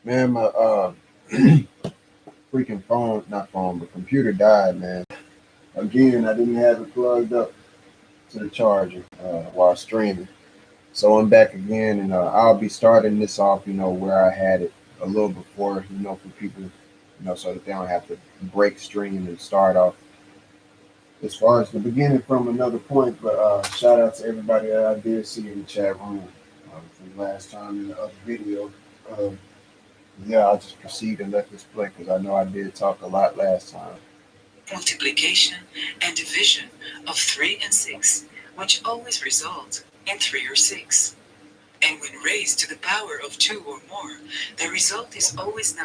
Man, my freaking phone, not phone, but computer died, man. Again, I didn't have it plugged up to the charger while streaming. So I'm back again, and I'll be starting this off, where I had it a little before, for people, so that they don't have to break stream and start off as far as the beginning from another point. But shout out to everybody that I did see in the chat room from last time in the other video. Uh, yeah, I'll just proceed and let this play because I know I did talk a lot last time. Multiplication and division of 3 and 6, which always result in 3 or 6. And when raised to the power of 2 or more, the result is always 9.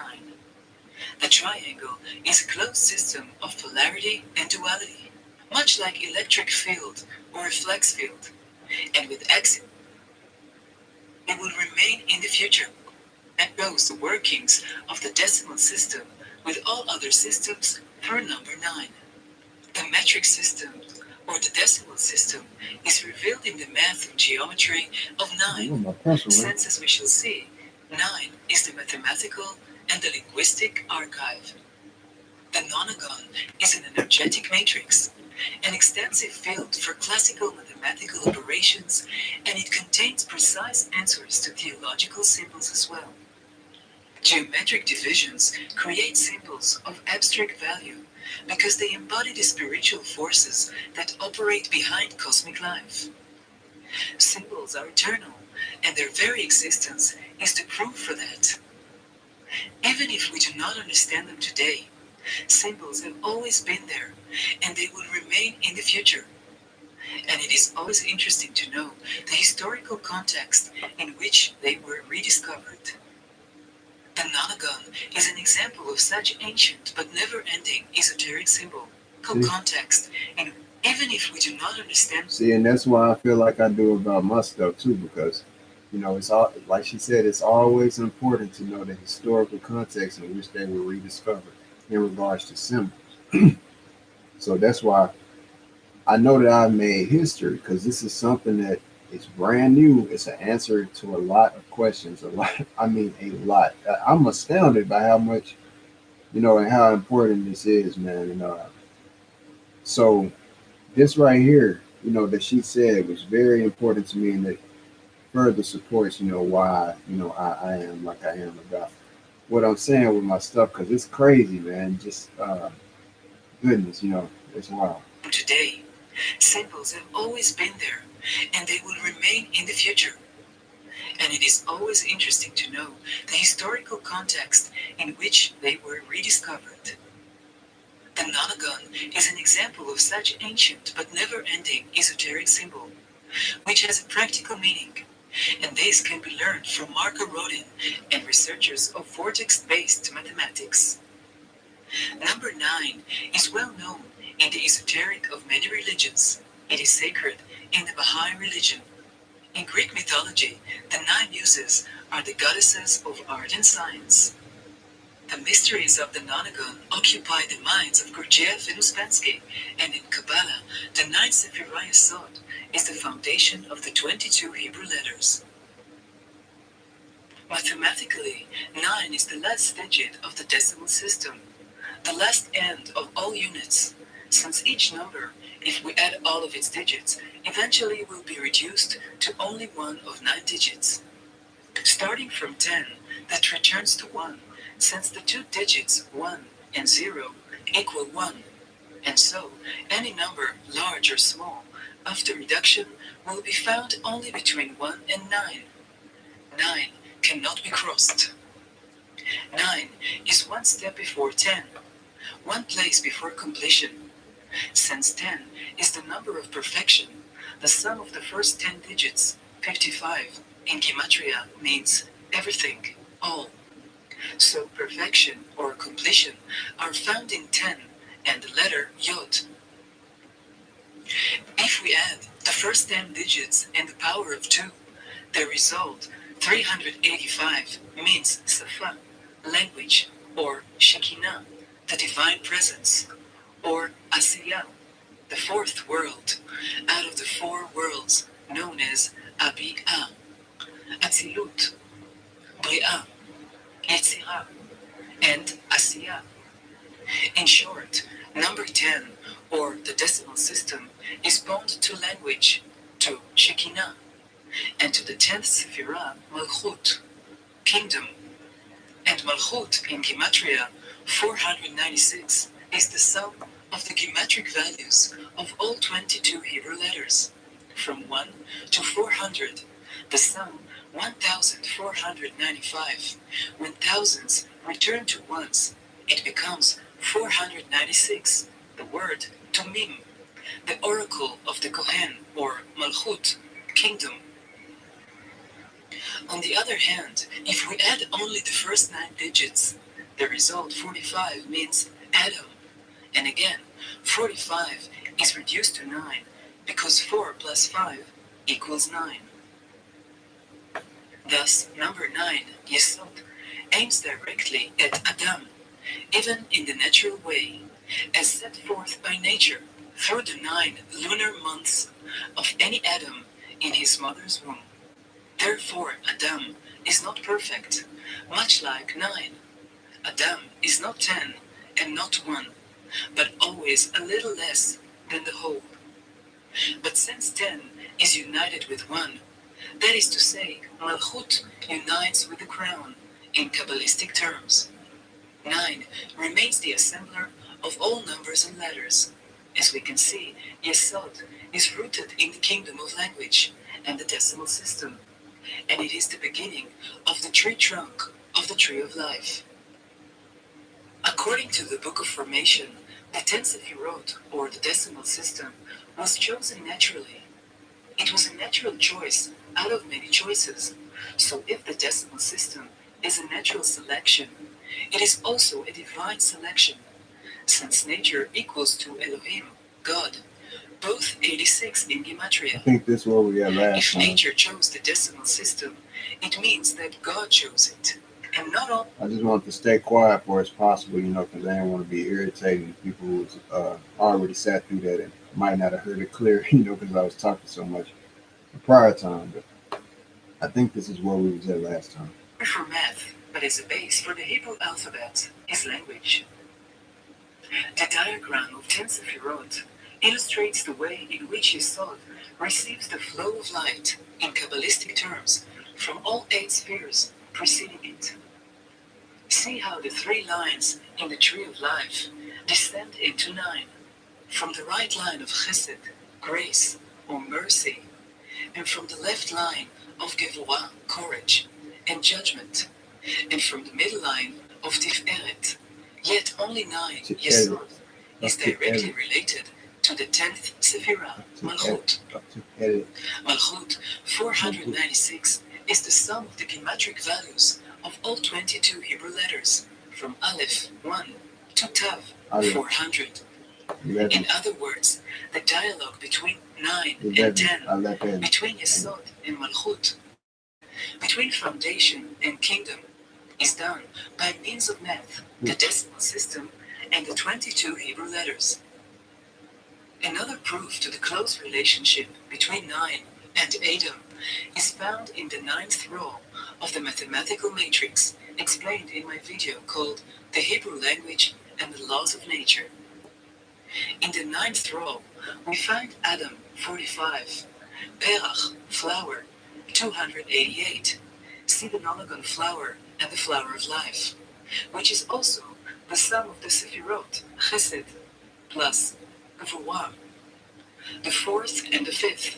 The triangle is a closed system of polarity and duality, much like electric field or a flex field, and with X it will remain in the future, and shows the workings of the decimal system with all other systems through number 9. The metric system, or the decimal system, is revealed in the math of geometry of 9, since, as we shall see, 9 is the mathematical and the linguistic archive. The nonagon is an energetic matrix, an extensive field for classical mathematical operations, and it contains precise answers to theological symbols as well. Geometric divisions create symbols of abstract value because they embody the spiritual forces that operate behind cosmic life. Symbols are eternal, and their very existence is the proof for that. Even if we do not understand them today, symbols have always been there, and they will remain in the future. And it is always interesting to know the historical context in which they were rediscovered. The nonagon is an example of such ancient but never-ending esoteric symbol, context, and even if we do not understand. See, and that's why I feel like I do about my stuff too, because it's all like she said. It's always important to know the historical context in which they were rediscovered in regards to symbols. So that's why I know that I've made history because this is something that is brand new. It's an answer to a lot of questions. A lot. I mean, a lot. I'm astounded by how much, and how important this is, man. And so this right here, that she said was very important to me, and that further supports, why, I am like I am about what I'm saying with my stuff because it's crazy, man. Just goodness, it's wild. Today, symbols have always been there, and they will remain in the future. And it is always interesting to know the historical context in which they were rediscovered. The nonagon is an example of such ancient but never-ending esoteric symbol, which has a practical meaning, and this can be learned from Marco Rodin and researchers of vortex-based mathematics. Number 9 is well known in the esoteric of many religions. It is sacred in the Baha'i religion. In Greek mythology, the 9 muses are the goddesses of art and science. The mysteries of the nonagon occupy the minds of Gurdjieff and Uspensky, and in Kabbalah, the 9 Sephirah Yesod is the foundation of the 22 Hebrew letters. Mathematically, 9 is the last digit of the decimal system, the last end of all units, since each number, if we add all of its digits, eventually will be reduced to only one of 9 digits. Starting from 10, that returns to 1, since the 2 digits 1 and 0 equal 1, and so any number, large or small, after reduction will be found only between 1 and 9. 9 cannot be crossed. 9 is one step before 10, one place before completion. Since 10 is the number of perfection, the sum of the first 10 digits, 55, in Gematria means everything, all. So perfection or completion are found in 10 and the letter Yod. If we add the first 10 digits and the power of 2, the result, 385, means Safa, language, or Shekinah, the divine presence, or Asiyah, the fourth world, out of the 4 worlds known as Abi'ah, Atzilut, Bri'ah, Yetzirah, and Asiyah. In short, number 10, or the decimal system, is bound to language, to Shekinah, and to the 10th Sephirah, Malchut, kingdom. And Malchut in Gematria, 496, is the sum of the geometric values of all 22 Hebrew letters, from 1 to 400, the sum 1495. When thousands return to ones, it becomes 496, the word Tumim, the oracle of the Kohen, or Malchut, kingdom. On the other hand, if we add only the first 9 digits, the result 45 means Adam. And again, 45 is reduced to 9 because 4 plus 5 equals 9. Thus, number 9, Yesod, aims directly at Adam, even in the natural way, as set forth by nature through the 9 lunar months of any Adam in his mother's womb. Therefore, Adam is not perfect, much like 9. Adam is not 10 and not 1, but always a little less than the whole. But since 10 is united with 1, that is to say, Malchut unites with the crown in Kabbalistic terms. 9 remains the assembler of all numbers and letters. As we can see, Yesod is rooted in the kingdom of language and the decimal system, and it is the beginning of the tree trunk of the tree of life. According to the Book of Formation, the 10 Sephirot, or the decimal system, was chosen naturally. It was a natural choice out of many choices. So if the decimal system is a natural selection, it is also a divine selection, since nature equals to Elohim, God, both 86 in Gematria. I think this is where we got last If time. nature chose the decimal system, it means that God chose it. And not all. I just want to stay quiet for as possible, because I didn't want to be irritating people who's already sat through that and might not have heard it clear, because I was talking so much the prior time. But I think this is where we was at last time. For math, but as a base for the Hebrew alphabet, is language. The diagram of 10 Sephirot illustrates the way in which Yesod receives the flow of light, in Kabbalistic terms, from all 8 spheres preceding it. See how the 3 lines in the tree of life descend into 9, from the right line of Chesed, grace, or mercy, and from the left line of Gevurah, courage, and judgment, and from the middle line of Tiferet. Yet only 9, Yesod, is directly related to the 10th Sephirah, Malchut. Malchut 496 is the sum of the geometric values of all 22 Hebrew letters, from Aleph 1 to Tav 400. In other words, the dialogue between 9 and 10, between Yesod and Malchut, between foundation and kingdom, is done by means of math, the decimal system, and the 22 Hebrew letters. Another proof to the close relationship between 9 and Adam is found in the 9th row of the mathematical matrix explained in my video called The Hebrew Language and the Laws of Nature. In the 9th row, we find Adam, 45, Perach, flower, 288, see the nonagon flower and the flower of life, which is also the sum of the Sephirot, Chesed, plus Gevurah, the 4th and the 5th,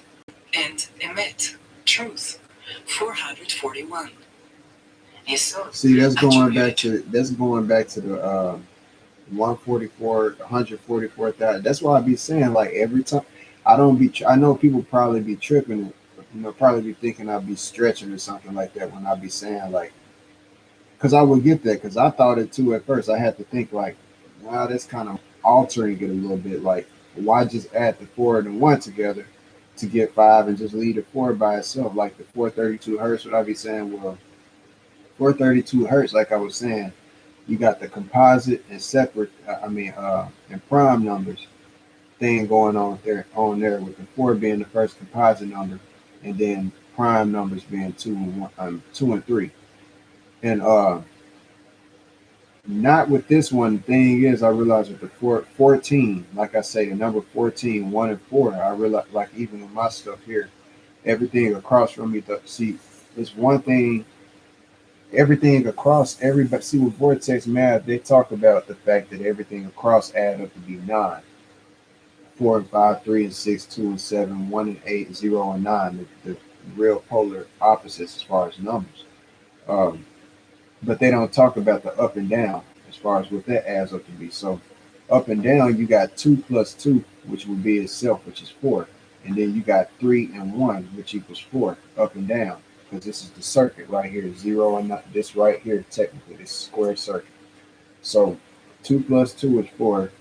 and Emet, truth, 441. Yesod. See, that's going back to the 144, 144,000. That's why I be saying, like, every time I know people probably be tripping, probably be thinking I'd be stretching or something like that when I be saying, like, because I would get that, because I thought it too at first. I had to think, like, wow, that's kind of altering it a little bit. Like, why just add the 4 and the 1 together to get 5 and just leave the 4 by itself? Like the 432 hertz, what I be saying, well, 432 hertz, like I was saying, you got the composite and separate, and prime numbers thing going on there with the 4 being the first composite number, and then prime numbers being 2 and 3. And Not with this one. Thing is, I realized with the 14, like I say, the number 14, 1 and 4, I realize, like even with my stuff here, everything across from me, see, it's one thing, everything across, everybody, see with Vortex math, they talk about the fact that everything across add up to be 9. 4 and 5, 3 and 6, 2 and 7, 1 and 8, 0 and 9, the real polar opposites as far as numbers. Um, but they don't talk about the up and down as far as what that adds up to be. So up and down, you got 2 plus 2, which would be itself, which is 4. And then you got 3 and 1, which equals 4, up and down. Because this is the circuit right here, 0 and this right here, technically, this square circuit. So 2 plus 2 is 4.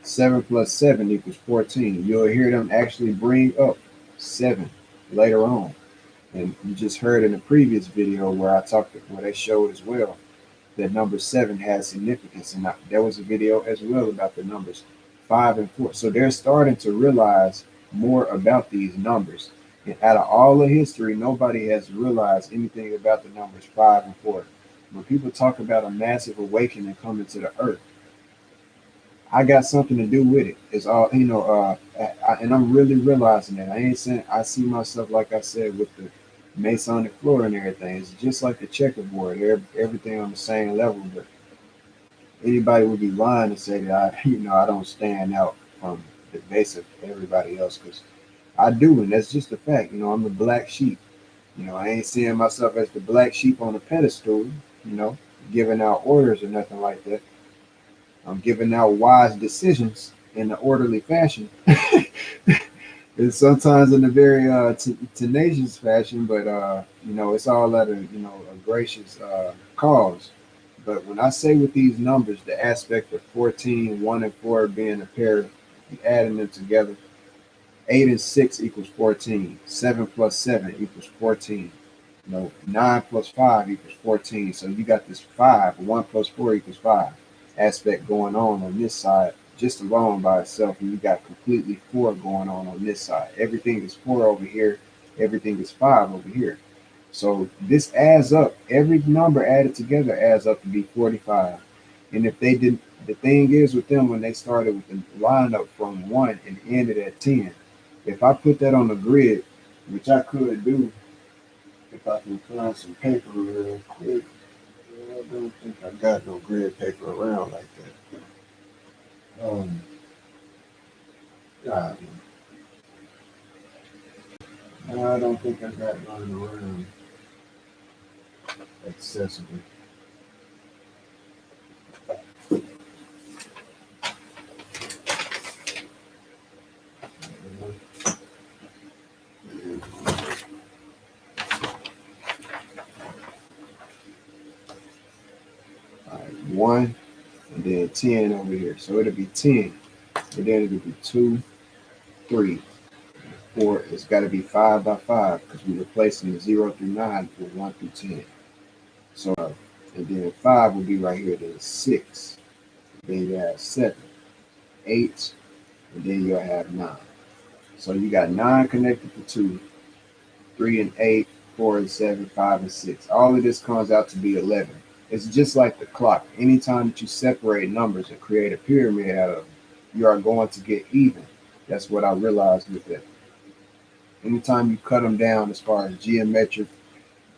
7 plus 7 equals 14. You'll hear them actually bring up 7 later on. And you just heard in the previous video where I talked, where they showed as well that number 7 has significance. And there was a video as well about the numbers 5 and 4. So they're starting to realize more about these numbers. And out of all of history, nobody has realized anything about the numbers 5 and 4. When people talk about a massive awakening coming to the earth, I got something to do with it. It's all, and I'm really realizing that. I ain't saying I see myself, like I said, with the Masonic floor and everything. It's just like the checkerboard, everything on the same level. But anybody would be lying to say that I don't stand out from the base of everybody else, because I do, and that's just a fact. I'm the black sheep. I ain't seeing myself as the black sheep on a pedestal, you know, giving out orders or nothing like that. I'm giving out wise decisions in an orderly fashion, and sometimes in a very tenacious fashion. But it's all at a gracious cause. But when I say with these numbers, the aspect of 14, 1 and 4 being a pair, you adding them together, 8 and 6 equals 14. 7 plus 7 equals 14. 9 plus 5 equals 14. So you got this 5, 1 plus 4 equals 5 aspect going on this side, just alone by itself. And you got completely 4 going on this side. Everything is 4 over here. Everything is 5 over here. So this adds up. Every number added together adds up to be 45. And if they didn't, the thing is with them, when they started with the lineup from 1 and ended at 10, if I put that on the grid, which I could do, if I can find some paper real quick. I don't think I got no grid paper around like that. God, I don't think I got none around accessible. All right, 1 and then 10 over here. So it'll be 10. And then it'll be 2, 3, 4. It's got to be 5 by 5 because we're replacing the 0 through 9 for 1 through 10. So, and then 5 will be right here. Then 6. Then you have 7, 8, and then you'll have 9. So you got 9 connected to 2, 3 and 8, 4 and 7, 5 and 6. All of this comes out to be 11. It's just like the clock. Anytime that you separate numbers and create a pyramid out of them, you are going to get even. That's what I realized with that. Anytime you cut them down as far as geometric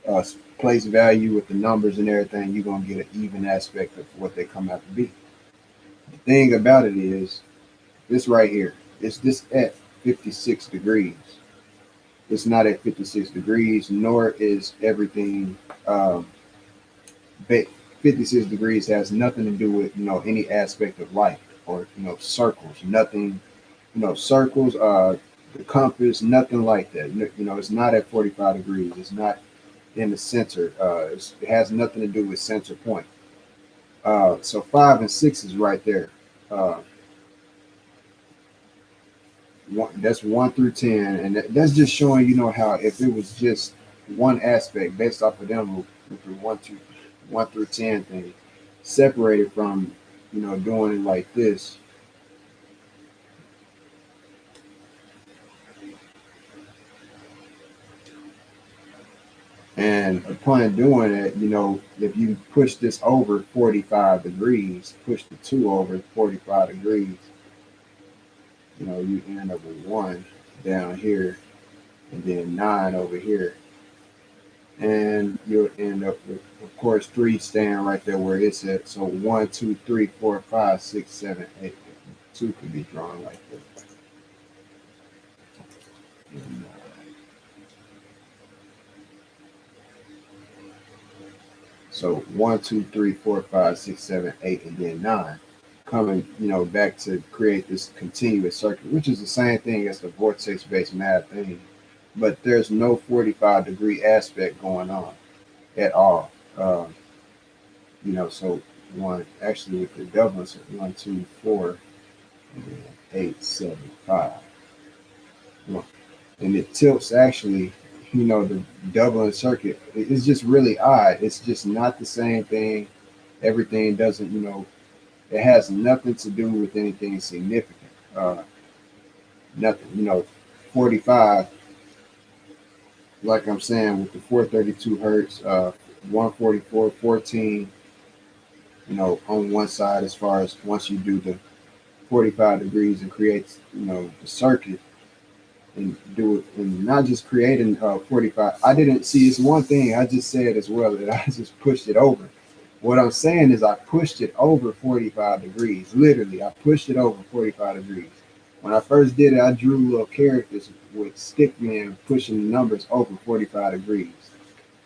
uh, place value with the numbers and everything, you're going to get an even aspect of what they come out to be. The thing about it is, this right here, it's this at 56 degrees. It's not at 56 degrees, nor is everything. 56 degrees has nothing to do with any aspect of life or circles. Nothing, circles. The compass, nothing like that. It's not at 45 degrees. It's not in the center. It has nothing to do with center point. So 5 and 6 is right there. Uh, that's 1 through 10, and that's just showing how if it was just one aspect based off of them with the 1 through 10 thing, separated from doing it like this. And upon doing it, if you push this over 45 degrees, push the 2 over 45 degrees, you end up with 1 down here and then 9 over here. And you'll end up with, of course, 3 staying right there where it's at. So 1, 2, 3, 4, 5, 6, 7, 8. 2 can be drawn like that. And, so 1, 2, 3, 4, 5, 6, 7, 8, and then 9. Coming, back to create this continuous circuit, which is the same thing as the vortex-based math thing. But there's no 45-degree aspect going on at all. So one actually with the doublings, 1, 2, 4, and then 8, 7, 5. And it tilts actually, the doubling circuit. It's just really odd. It's just not the same thing. Everything doesn't, it has nothing to do with anything significant. Nothing, 45, like I'm saying, with the 432 hertz, 144, 14, on one side as far as once you do the 45 degrees and creates, the circuit and do it and not just creating 45. I didn't see it's one thing I just said as well that I just pushed it over. What I'm saying is I pushed it over 45 degrees. Literally, I pushed it over 45 degrees. When I first did it, I drew little characters with stick men pushing the numbers over 45 degrees.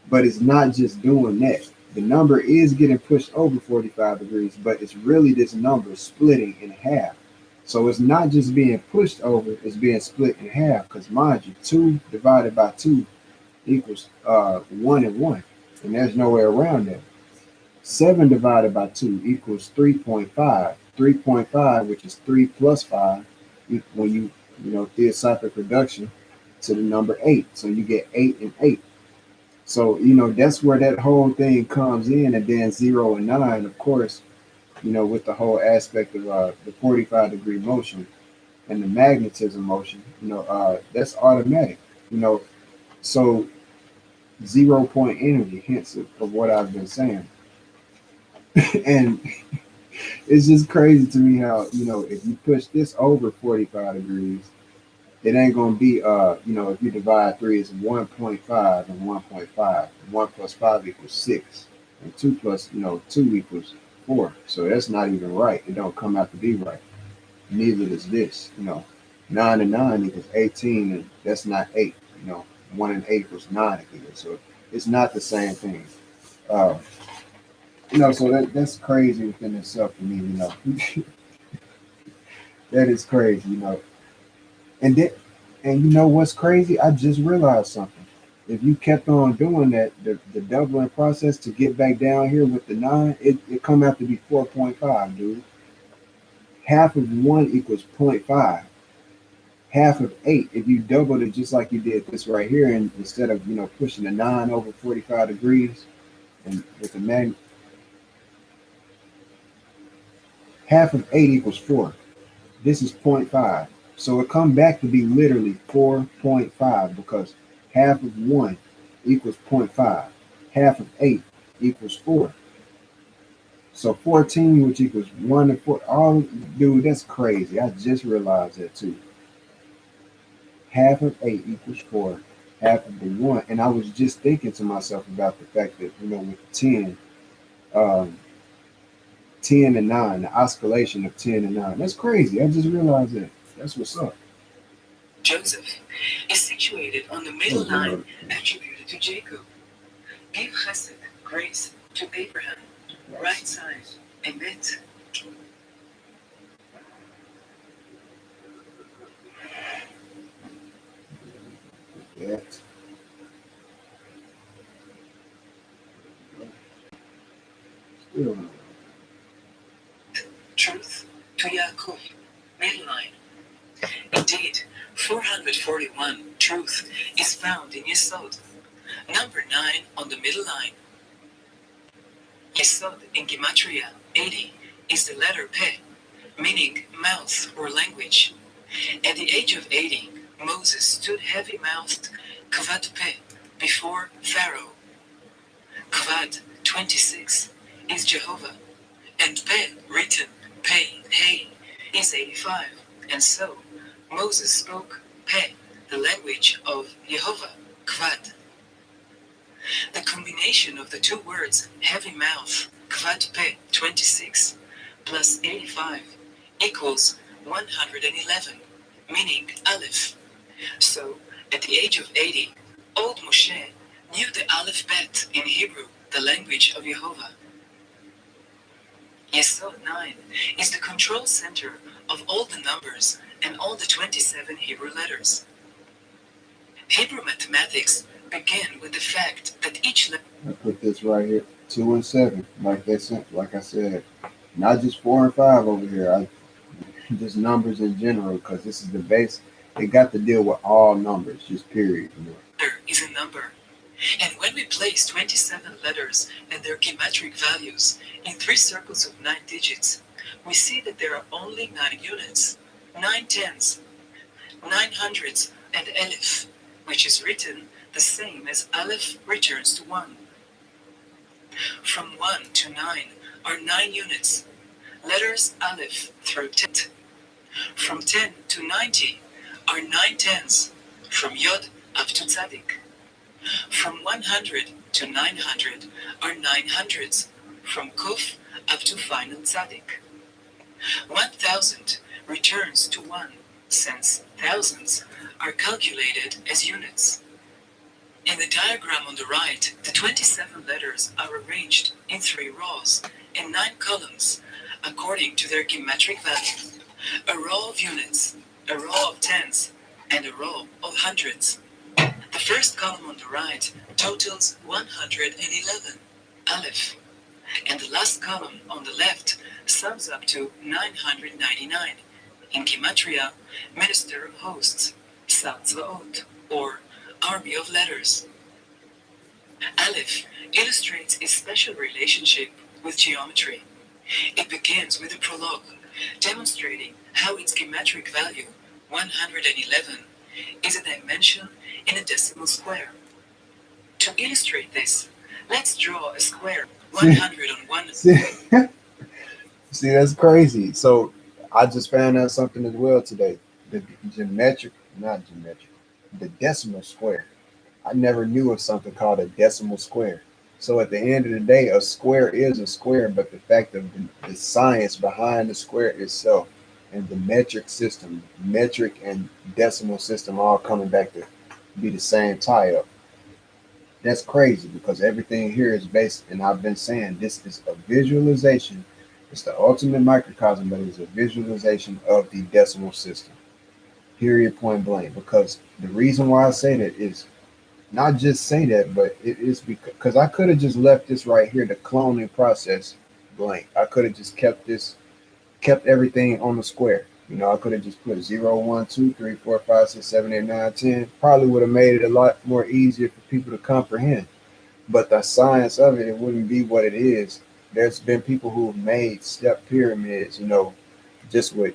But it's not just doing that. The number is getting pushed over 45 degrees, but it's really this number splitting in half. So it's not just being pushed over, it's being split in half. Because mind you, 2 divided by 2 equals 1 and 1. And there's no way around that. 7 divided by 2 equals 3.5. 3.5, which is 3 plus 5, when theosophic reduction to the number 8. So you get 8 and 8. So, that's where that whole thing comes in. And then 0 and 9, of course, with the whole aspect of the 45-degree motion and the magnetism motion, that's automatic, so 0 point energy, hence of what I've been saying. And it's just crazy to me how, if you push this over 45 degrees, it ain't going to be, if you divide 3, it's 1.5 and 1.5. 1 plus 5 equals 6. And 2 plus, 2 equals 4. So that's not even right. It don't come out to be right. Neither does this. 9 and 9 equals 18, and that's not 8. 1 and 8 equals 9 again. So it's not the same thing. Uh, so that's crazy within itself for me. That is crazy. And then, and what's crazy? I just realized something. If you kept on doing that, the doubling process to get back down here with the 9, it come out to be 4.5, dude. Half of 1 equals zero point 0.5. Half of 8, if you doubled it just like you did this right here, and instead of pushing the 9 over 45 degrees, and with the half of 8 equals 4. This is zero point 0.5. So it come back to be literally 4.5 because half of 1 equals zero point 0.5. Half of 8 equals 4. So 14, which equals 1 and 4. Oh, dude, that's crazy. I just realized that too. Half of 8 equals 4. Half of the 1. And I was just thinking to myself about the fact that, with 10, um, 10 and 9, the oscillation of 10 and 9. That's crazy. I just realized that. That's what's up. Joseph is situated on the middle line attributed to Jacob. Give chesed, grace, to Abraham, right side, emet. Yeah. Still. Truth to Yaakov, middle line. Indeed, 441, truth, is found in Yesod. Number 9 on the middle line. Yesod in Gematria, 80, is the letter Pe, meaning mouth or language. At the age of 80, Moses stood heavy-mouthed, kavad Pe, before Pharaoh, Kvad 26 is Jehovah, and Pe, written Pe, Hey, is 85. And so Moses spoke Pe, the language of Jehovah, Kvad. The combination of the two words heavy mouth, Kvad Pe 26, plus 85 equals 111, meaning Aleph. So, at the age of 80, old Moshe knew the Aleph Bet in Hebrew, the language of Jehovah. Yesod 9 is the control center of all the numbers and all the 27 Hebrew letters. Hebrew mathematics began with the fact that each letter. I put this right here, 2 and 7, like I said, not just 4 and 5 over here. I just numbers in general, because this is the base. It got to deal with all numbers, just period. Is a number. And when we place 27 letters and their geometric values in 3 circles of 9 digits, we see that there are only 9 units, 9 tens, 900s, and Aleph, which is written the same as Aleph returns to 1. From 1 to 9 are 9 units, letters Aleph through 10. From 10 to 90 are 9 tens, from Yod up to Tzadik. From 100 to 900 are 900s, from Kuf up to final Tzadik. 1000 returns to 1, since thousands are calculated as units. In the diagram on the right, the 27 letters are arranged in 3 rows and 9 columns according to their geometric value. A row of units, a row of tens, and a row of hundreds. The first column on the right totals 111, Aleph, and the last column on the left sums up to 999. In Gematria, Minister of Hosts, Sar Tzvaot, or Army of Letters. Aleph illustrates its special relationship with geometry. It begins with a prologue, demonstrating how its geometric value, 111, is a dimension in a decimal square. To illustrate this, let's draw a square 100 on one. See, that's crazy. So I just found out something as well today. The geometric, not geometric, the decimal square. I never knew of something called a decimal square. So at the end of the day, a square is a square, but the fact of the science behind the square itself and the metric system, metric and decimal system all coming back to be the same tie up. That's crazy, because everything here is based, and I've been saying this is a visualization. It's the ultimate microcosm, but it's a visualization of the decimal system. Period, point blank. Because the reason why I say that is not just say that, but it is because I could have just left this right here, the cloning process, blank. I could have just kept everything on the square. I could have just put 0, 1, 2, 3, 4, 5, 6, 7, 8, 9, 10. Probably would have made it a lot more easier for people to comprehend. But the science of it, it wouldn't be what it is. There's been people who've made step pyramids, just with,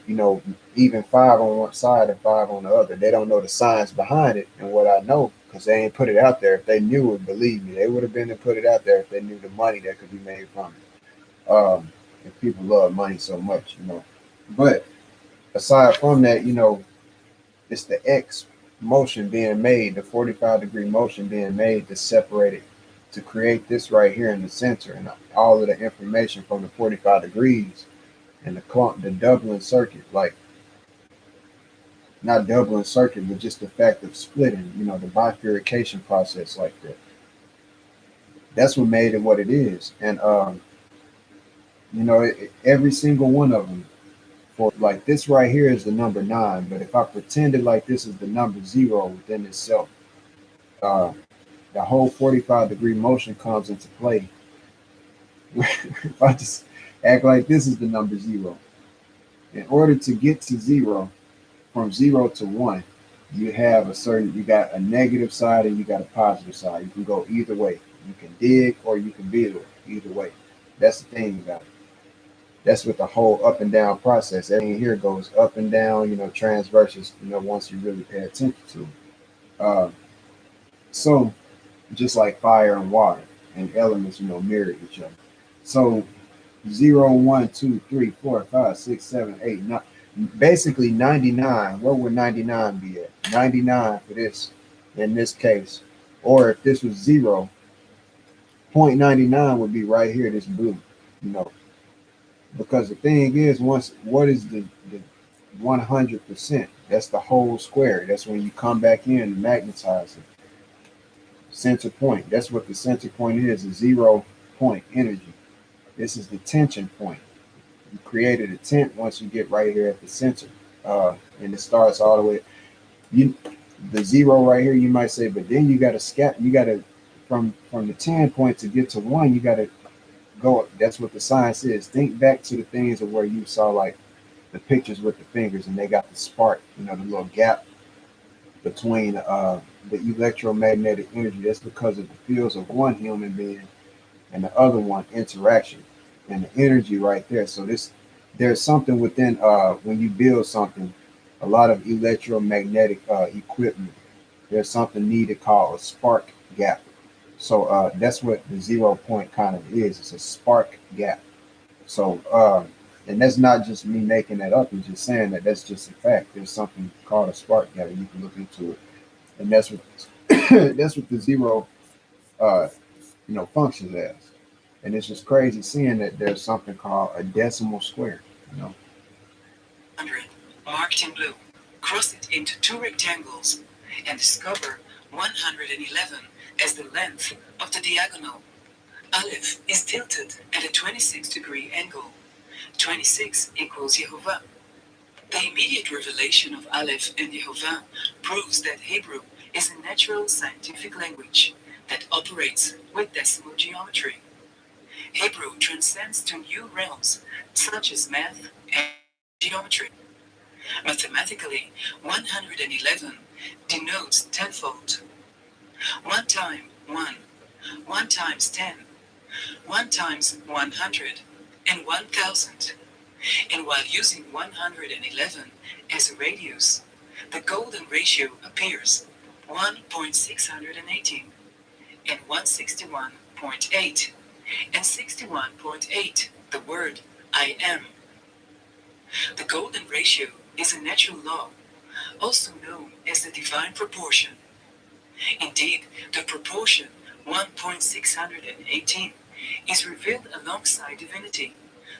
even 5 on one side and 5 on the other. They don't know the science behind it. And what I know, because they ain't put it out there. If they knew it, believe me, they would have been to put it out there if they knew the money that could be made from it. And people love money so much. But aside from that, it's the X motion being made, the 45-degree motion being made to separate it, to create this right here in the center, and all of the information from the 45 degrees and the doubling circuit, like not doubling circuit, but just the fact of splitting, the bifurcation process like that. That's what made it what it is. And every single one of them, for like this right here is the number 9, but if I pretended like this is the number 0 within itself, uh, the whole 45-degree motion comes into play. If I just act like this is the number 0, in order to get to 0, from 0 to 1, you got a negative side and you got a positive side. You can go either way. You can dig or you can build, either way. That's the thing about it. That's with the whole up and down process. Everything here goes up and down, transverses, once you really pay attention to it. So just like fire and water. and elements, mirror each other. So 0, 1, 2, 3, 4, 5, 6, 7, 8, 9. Basically 99. Where would 99 be at? 99 for this in this case. Or if this was 0.99 would be right here, this blue, you know. Because the thing is, once what is the 100%? That's the whole square. That's when you come back in and magnetize it. Center point. That's what the center point is, a 0 point energy. This is the tension point. You created a tent once you get right here at the center. And it starts all the way. You the zero right here, you might say, but then you gotta you gotta from the 10 point to get to one, you gotta go. That's what the science is. Think back to the things of where you saw like the pictures with the fingers and they got the spark, the little gap between the electromagnetic energy. That's because of the fields of one human being and the other one interaction and the energy right there. So there's something within when you build something, a lot of electromagnetic equipment. There's something needed called a spark gap. So that's what the 0 point kind of is. It's a spark gap. So and that's not just me making that up. I'm just saying that that's just a fact. There's something called a spark gap, and you can look into it. And that's what that's what the zero uh, functions as. And it's just crazy seeing that there's something called a decimal square. You know, 100, marked in blue. Cross it into two rectangles and discover 111 as the length of the diagonal. Aleph is tilted at a 26-degree angle. 26 equals Yehovah. The immediate revelation of Aleph and Yehovah proves that Hebrew is a natural scientific language that operates with decimal geometry. Hebrew transcends to new realms such as math and geometry. Mathematically, 111 denotes tenfold. 1 time 1, 1 times 10, 1 times 100, and 1000. And while using 111 as a radius, the golden ratio appears 1.618 and 161.8 and 61.8, the word I am. The golden ratio is a natural law, also known as the divine proportion. Indeed, the proportion 1.618 is revealed alongside divinity,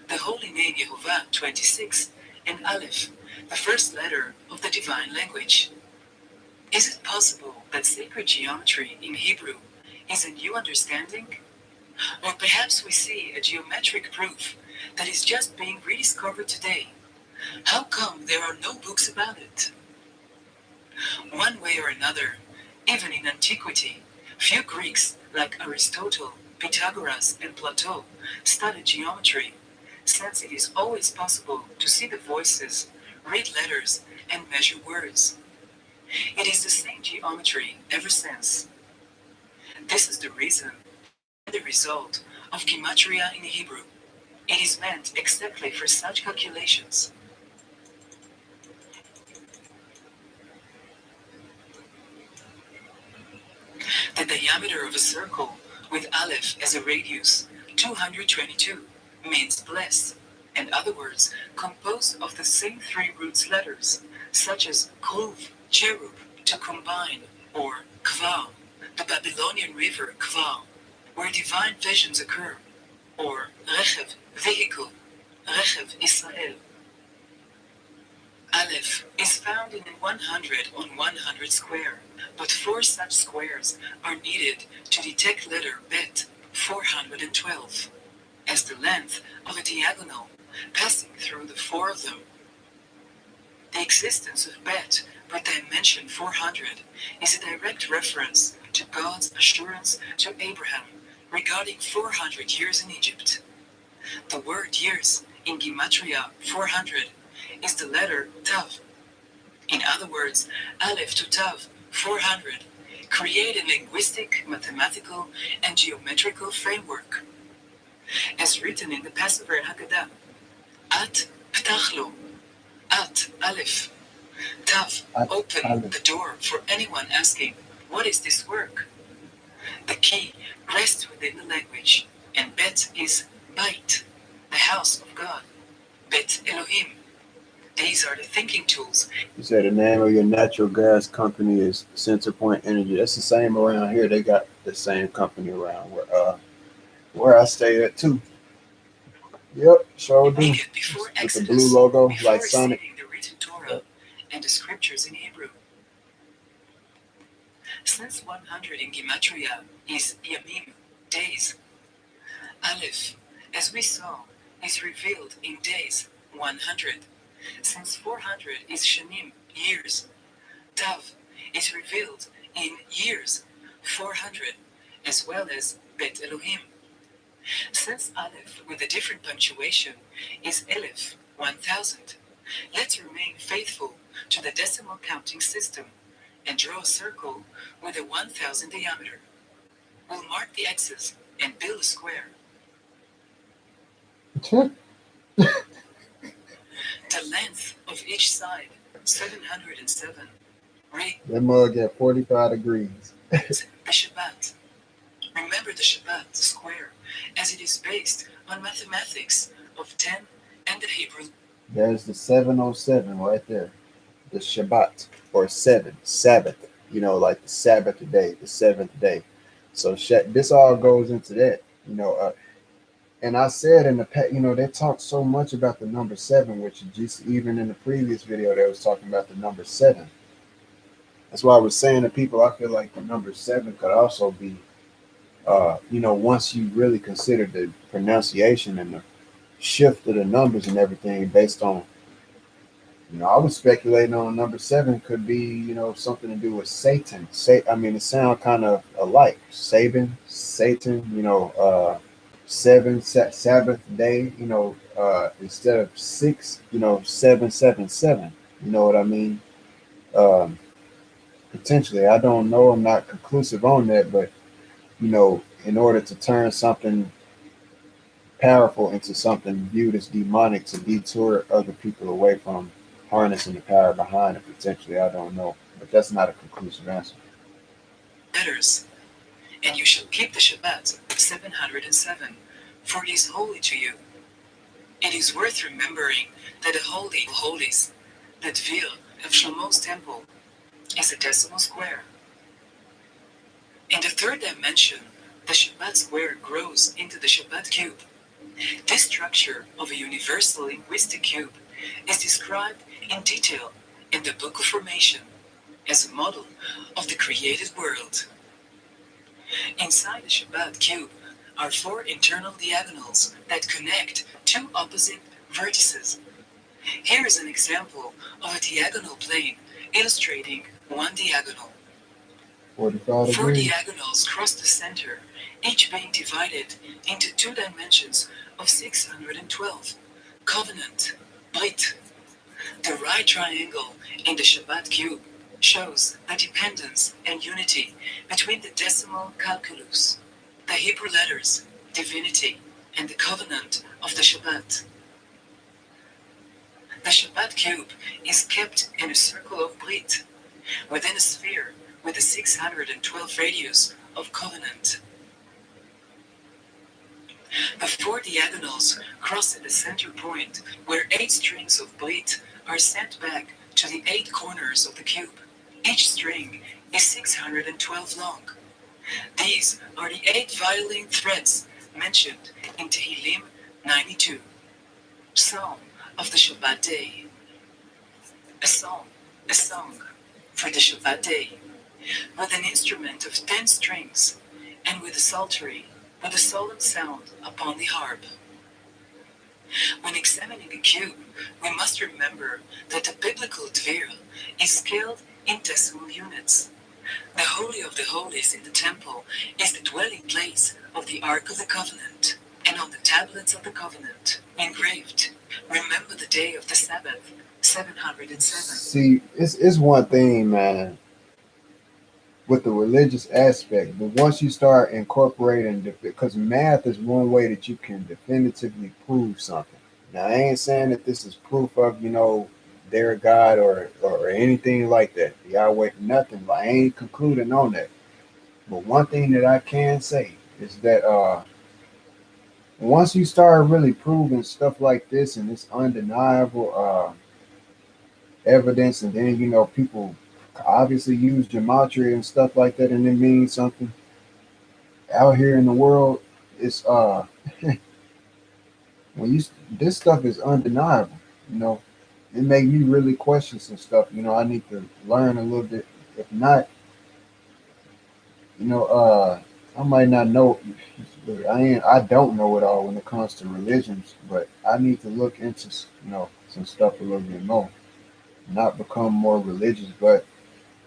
the holy name Yehovah 26, and Aleph, the first letter of the divine language. Is it possible that sacred geometry in Hebrew is a new understanding? Or perhaps we see a geometric proof that is just being rediscovered today. How come there are no books about it? One way or another, even in antiquity, few Greeks like Aristotle, Pythagoras, and Plato studied geometry, since it is always possible to see the voices, read letters, and measure words. It is the same geometry ever since. This is the reason behind the result of Gematria in Hebrew. It is meant exactly for such calculations. The diameter of a circle with Aleph as a radius, 222, means blessed. In other words, composed of the same three roots letters, such as Kruv, cherub, to combine, or Kvar, the Babylonian river Kvar, where divine visions occur, or Rechev, vehicle, Rechev Israel. Aleph is found in a 100 on 100 square, but 4 such squares are needed to detect letter Bet 412 as the length of a diagonal passing through the 4 of them. The existence of Bet with dimension 400 is a direct reference to God's assurance to Abraham regarding 400 years in Egypt. The word years in Gematria 400 is the letter Tav. In other words, Aleph to Tav 400 create a linguistic, mathematical, and geometrical framework. As written in the Passover Haggadah, At Ptachlo, At Aleph, Tav, I, open I, the door for anyone asking, what is this work? The key rests within the language, and Bet is Bait, the house of God, Bet Elohim. These are the thinking tools. You said the name of your natural gas company is Centerpoint Energy. That's the same around here. They got the same company around where I stay at too. Yep, sure do. Naked before With the blue Exodus, logo, before like Sonic. receiving the written Torah and the scriptures in Hebrew. Since 100 in Gematria is Yamim, days, Aleph, as we saw, is revealed in days, 100. Since 400 is Shanim, years, Tav is revealed in years, 400, as well as Bet Elohim. Since Aleph with a different punctuation is Elef, 1000, let's remain faithful to the decimal counting system and draw a circle with a 1000 diameter. We'll mark the x's and build a square. The length of each side, 707. Read That mug at 45 degrees. the Shabbat. Remember the Shabbat square, as it is based on mathematics of 10 and the Hebrew. There's the 707 right there. The Shabbat or seven, Sabbath. Like the Sabbath day, the seventh day. So this all goes into that. And I said in the past, they talk so much about the number seven, which just even in the previous video, they was talking about the number seven. That's why I was saying to people, I feel like the number seven could also be, once you really consider the pronunciation and the shift of the numbers and everything based on, I was speculating on number seven could be, something to do with Satan. I mean, it sounds kind of alike. Satan, seven, Sabbath day, instead of six, 777. You know what I mean? Um, Potentially, I don't know. I'm not conclusive on that, but in order to turn something powerful into something viewed as demonic to detour other people away from harnessing the power behind it, potentially, I don't know. But that's not a conclusive answer. Letters, and you shall keep the Shabbat, 707, for it is holy to you. It is worth remembering that the Holy of Holies, the Dvir of Shlomo's temple, is a decimal square. In the third dimension, the Shabbat square grows into the Shabbat cube. This structure of a universal linguistic cube is described in detail in the Book of Formation as a model of the created world. Inside the Shabbat cube are four internal diagonals that connect two opposite vertices. Here is an example of a diagonal plane illustrating one diagonal. 45 Four degrees. diagonals cross the center, each being divided into two dimensions of 612. Covenant, Brit. The right triangle in the Shabbat cube shows the dependence and unity between the decimal calculus, the Hebrew letters, divinity, and the covenant of the Shabbat. The Shabbat cube is kept in a circle of Brit, within a sphere with a 612 radius of covenant. The four diagonals cross at the center point, where 8 strings of Brit are sent back to the 8 corners of the cube. Each string is 612 long. These are the 8 violin threads mentioned in Tehillim 92, Psalm of the Shabbat day. A song for the Shabbat day, with an instrument of 10 strings, and with a psaltery, with a solemn sound upon the harp. When examining a cube, we must remember that the biblical Dvir is scaled in decimal units. The Holy of the Holies in the temple is the dwelling place of the Ark of the Covenant, and on the tablets of the covenant, engraved, remember the day of the Sabbath, 707. See, it's one thing, man, with the religious aspect, but once you start incorporating, because math is one way that you can definitively prove something. Now, I ain't saying that this is proof of, their God or anything like that. Yahweh, nothing. I ain't concluding on that. But one thing that I can say is that once you start really proving stuff like this and it's undeniable evidence, and then people obviously use gematria and stuff like that, and it means something out here in the world. It's when you this stuff is undeniable. You know, it made me really question some stuff. I need to learn a little bit. If not, you know, I might not know. I don't know it all when it comes to religions, but I need to look into some stuff a little bit more. Not become more religious, but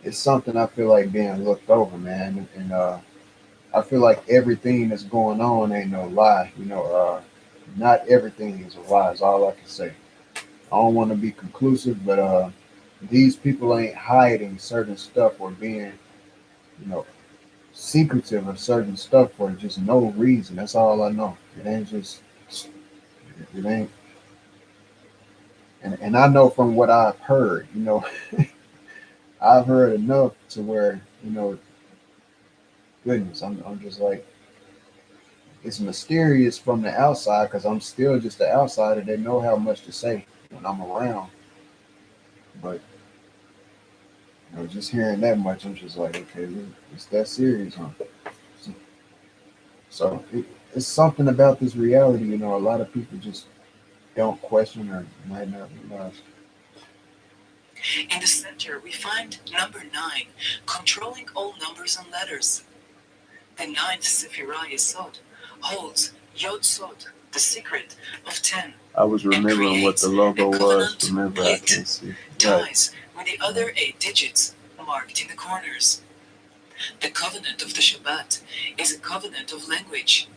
it's something I feel like being looked over, man. And I feel like everything that's going on ain't no lie. Not everything is a lie. Is all I can say. I don't want to be conclusive, but these people ain't hiding certain stuff or being, you know, secretive of certain stuff for just no reason. That's all I know. It ain't just it ain't, and I know from what I've heard. I've heard enough to where goodness, I'm just like it's mysterious from the outside because I'm still just the outsider. They know how much to say when I'm around, but just hearing that much, I'm just like, okay, it's that serious, huh? So it's something about this reality. A lot of people just don't question or might not realize. In the center, we find number 9, controlling all numbers and letters. The ninth Sephirah Yesod holds Yod Sod, the secret of 10, I was remembering what the logo was. Remember, I complete can't see. ties with the other 8 digits marked in the corners. The covenant of the Shabbat is a covenant of language,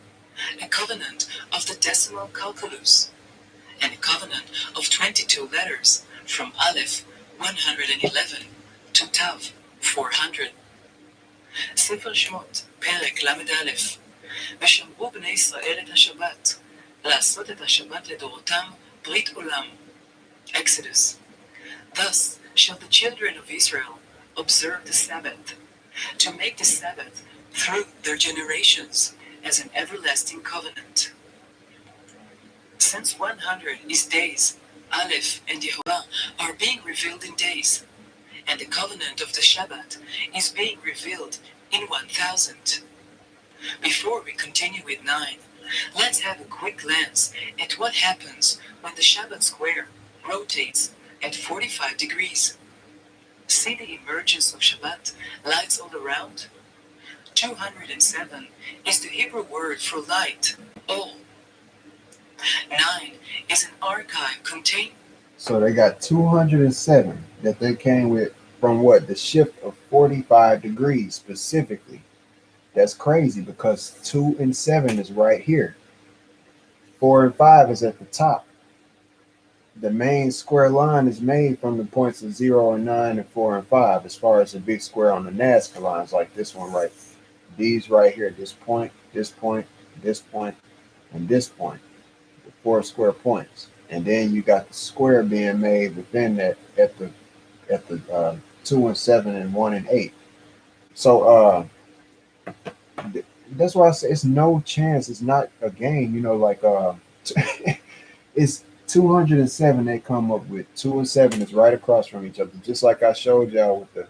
a covenant of the decimal calculus, and a covenant of 22 letters from Aleph 111 to Tav 400. ספר שמות, פרק ל"א, ושמרו בני ישראל את השבת, לעשות את השבת לדורותם ברית עולם. Exodus. Thus shall the children of Israel observe the Sabbath, to make the Sabbath through their generations as an everlasting covenant. Since 100 is days, Aleph and Yehovah are being revealed in days, and the covenant of the Shabbat is being revealed in 1000. Before we continue with 9, let's have a quick glance at what happens when the Shabbat square rotates at 45 degrees. See the emergence of Shabbat lights all around? 207 is the Hebrew word for light, all. 9 is an archive containing. So they got 207 that they came with from what? The shift of 45 degrees specifically. That's crazy because 2 and 7 is right here. 4 and 5 is at the top. The main square line is made from the points of 0 and 9 and 4 and 5 as far as the big square on the Nazca lines like this one right. These right here, this point, this point, this point, and this point. The 4 square points. And then you got the square being made within that at the 2 and 7 and 1 and 8. So that's why I say it's no chance. It's not a game. It's 207 they come up with. 2 and 7 is right across from each other, just like I showed y'all with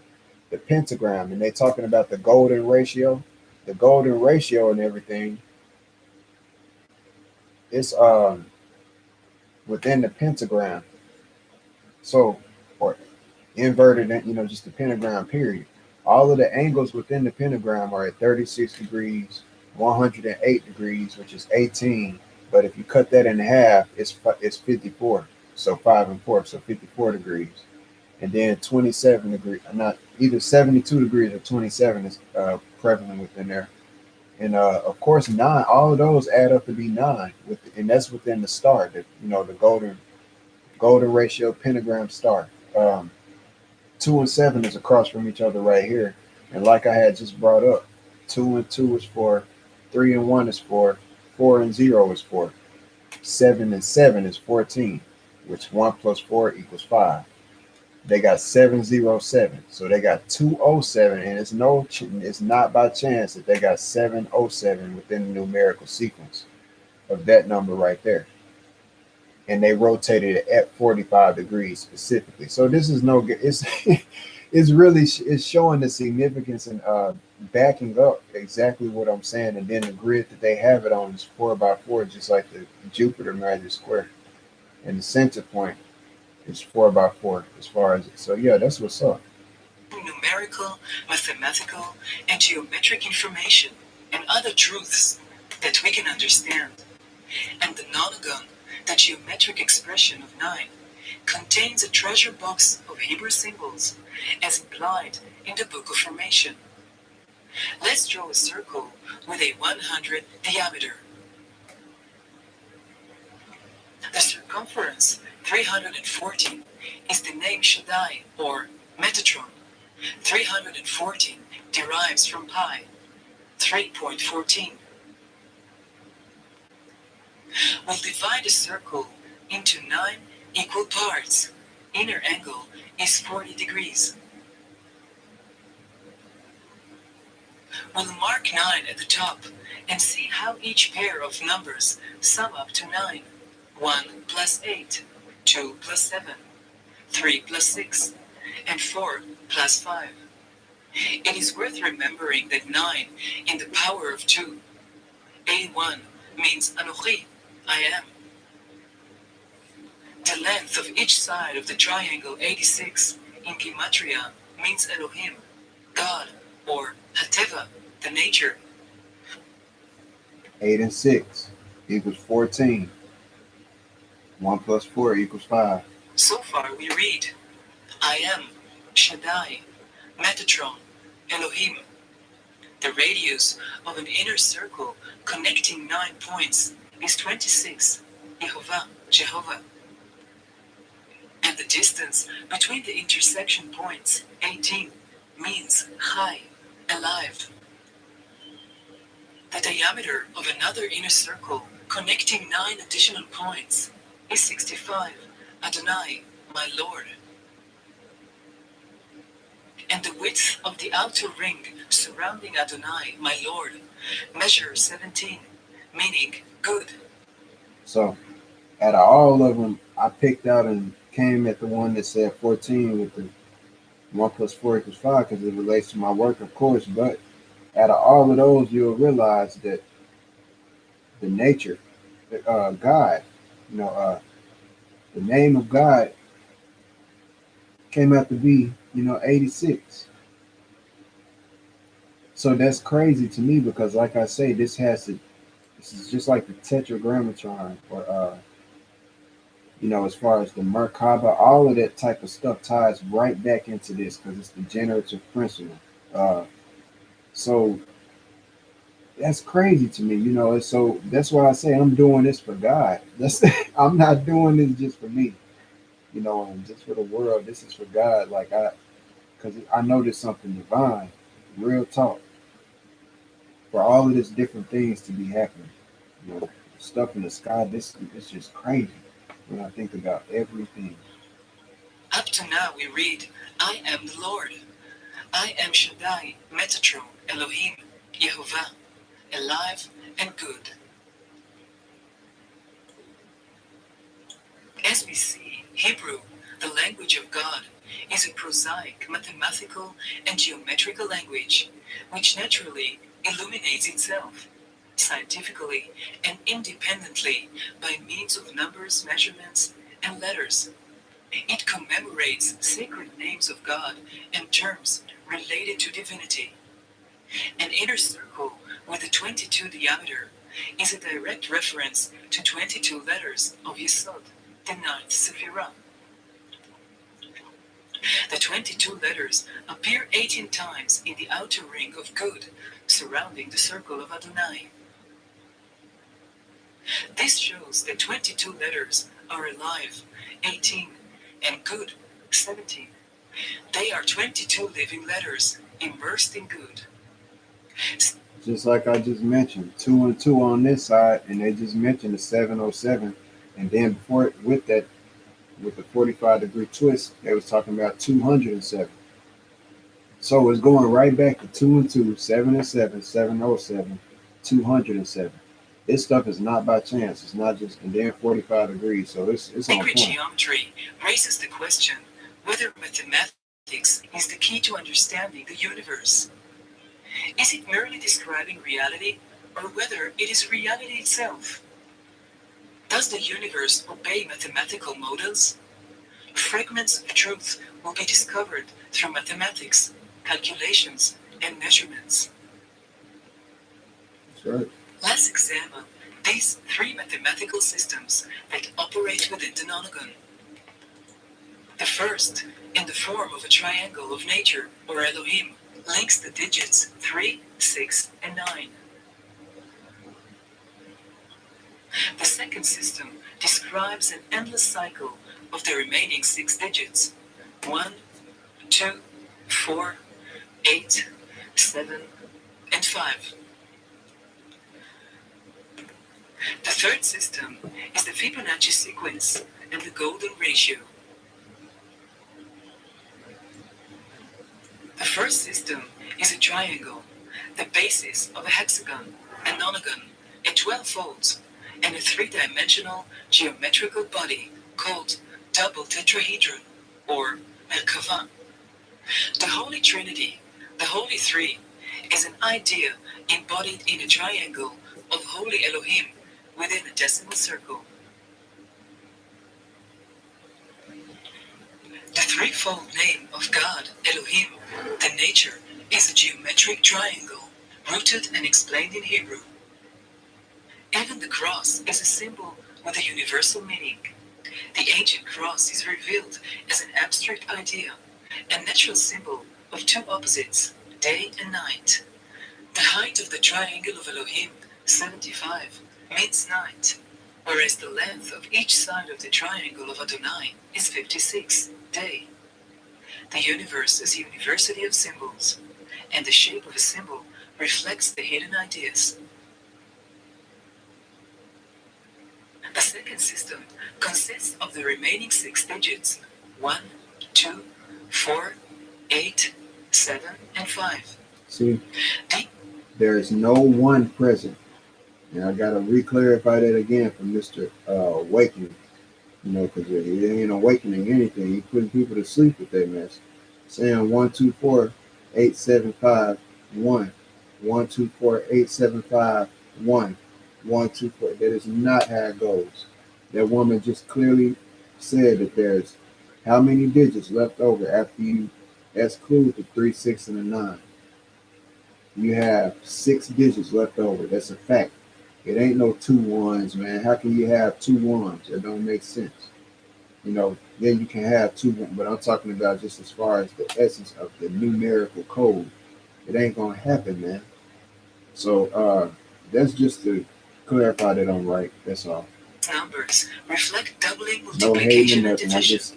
the pentagram, and they talking about the golden ratio and everything. It's within the pentagram. So, or inverted, just the pentagram period. All of the angles within the pentagram are at 36 degrees, 108 degrees, which is 18. But if you cut that in half, it's 54. So 5 and 4, so 54 degrees. And then 27 degrees, not either 72 degrees or 27 is prevalent within there. And of course, 9, all of those add up to be 9, and that's within the star, the golden ratio pentagram star. 2 and 7 is across from each other right here. And like I had just brought up, 2 and 2 is 4, 3 and 1 is 4 and 0 is 4, 7 and 7 is 14, which 1 plus 4 equals 5. They got 707. So they got 207, and it's not by chance that they got 707 within the numerical sequence of that number right there. And they rotated it at 45 degrees specifically. So this is no it's it's really it's showing the significance and backing up exactly what I'm saying. And then the grid that they have it on is 4 by 4, just like the Jupiter magic square. And the center point is 4 by 4 as far as it. So yeah, that's what's up. Numerical, mathematical, and geometric information and other truths that we can understand. And the nonagon, the geometric expression of 9, contains a treasure box of Hebrew symbols as implied in the Book of Formation. Let's draw a circle with a 100 diameter. The circumference 314 is the name Shaddai or Metatron. 314 derives from pi, 3.14. We'll divide the circle into 9 equal parts. Inner angle is 40 degrees. We'll mark 9 at the top and see how each pair of numbers sum up to 9. 1 plus 8, 2 plus 7, 3 plus 6, and 4 plus 5. It is worth remembering that 9 in the power of 2, 81, means Anochi, I am. The length of each side of the triangle 86 in Gematria means Elohim, God, or Hateva, the nature. 8 and 6 equals 14. 1 plus 4 equals 5. So far we read, I am, Shaddai, Metatron, Elohim. The radius of an inner circle connecting 9 points is 26, Jehovah. And the distance between the intersection points, 18, means Chai, alive. The diameter of another inner circle connecting 9 additional points is 65, Adonai, my Lord. And the width of the outer ring surrounding Adonai, my Lord, measures 17, meaning good. So out of all of them, I picked out and came at the one that said 14 with the 1 plus 4 equals 5 because it relates to my work, of course. But out of all of those, you'll realize that the nature, God, you know, the name of God came out to be, 86. So that's crazy to me because, like I say, this is just like the tetragrammaton or, as far as the Merkaba, all of that type of stuff ties right back into this because it's the generative principle. Uh, so that's crazy to me, so that's why I say I'm doing this for God. That's I'm not doing this just for me, and just for the world. This is for God. Because I know there's something divine, real talk, for all of this different things to be happening. Stuff in the sky. This is just crazy when I think about everything. Up to now we read, I am the Lord. I am Shaddai, Metatron, Elohim, Yehovah, alive and good. As we see, Hebrew, the language of God, is a prosaic, mathematical, and geometrical language, which naturally illuminates itself, scientifically and independently, by means of numbers, measurements, and letters. It commemorates sacred names of God and terms related to divinity. An inner circle with a 22 diameter is a direct reference to 22 letters of Yesod, the ninth Sephirah. The 22 letters appear 18 times in the outer ring of good surrounding the circle of Adonai. This shows that 22 letters are alive, 18, and good, 17. They are 22 living letters immersed in good. Just like I just mentioned, 2 and 2 on this side, and they just mentioned the 707, and then before with that, with the 45-degree twist, they was talking about 207. So it's going right back to 2 and 2, 7 and 7, 707, 207. This stuff is not by chance. It's not just and then 45 degrees. So it's on Sacred point. geometry raises the question whether mathematics is the key to understanding the universe. Is it merely describing reality, or whether it is reality itself? Does the universe obey mathematical models? Fragments of truth will be discovered through mathematics, calculations, and measurements. That's right. Let's examine these three mathematical systems that operate within the nonagon. The first, in the form of a triangle of nature, or Elohim, links the digits 3, 6, and 9. The second system describes an endless cycle of the remaining 6 digits 1, 2, 4, 8, 7, and 5. The third system is the Fibonacci sequence and the golden ratio. The first system is a triangle, the basis of a hexagon, a nonagon, a 12 folds, and a three-dimensional geometrical body called double tetrahedron, or Merkava. The Holy Trinity, the Holy Three, is an idea embodied in a triangle of Holy Elohim within a decimal circle. The threefold name of God, Elohim, the nature, is a geometric triangle, rooted and explained in Hebrew. Even the cross is a symbol with a universal meaning. The ancient cross is revealed as an abstract idea, a natural symbol of two opposites, day and night. The height of the triangle of Elohim, 75, means night, whereas the length of each side of the triangle of Adonai is 56, day. The universe is a university of symbols, and the shape of a symbol reflects the hidden ideas. The second system consists of the remaining 6 digits 1, 2, 4, 8, 7, and 5. See, there is no one present. And I gotta re-clarify that again for Mr. Awakening. Because it ain't awakening anything. You putting people to sleep with that mess. Saying 1, 2, 4, 8, 7, 5, 1. 1, 2, 4, 8, 7, 5, 1. 1, 2, 4. That is not how it goes. That woman just clearly said that there's how many digits left over after you exclude the 3, 6, and the 9. You have 6 digits left over. That's a fact. It ain't no 2 ones, man. How can you have 2 ones? That don't make sense. Then you can have 2, but I'm talking about just as far as the essence of the numerical code. It ain't gonna happen, man. So that's just to clarify that I'm right. That's all. Numbers reflect doubling, No hating multiplication, or and nothing. I division. just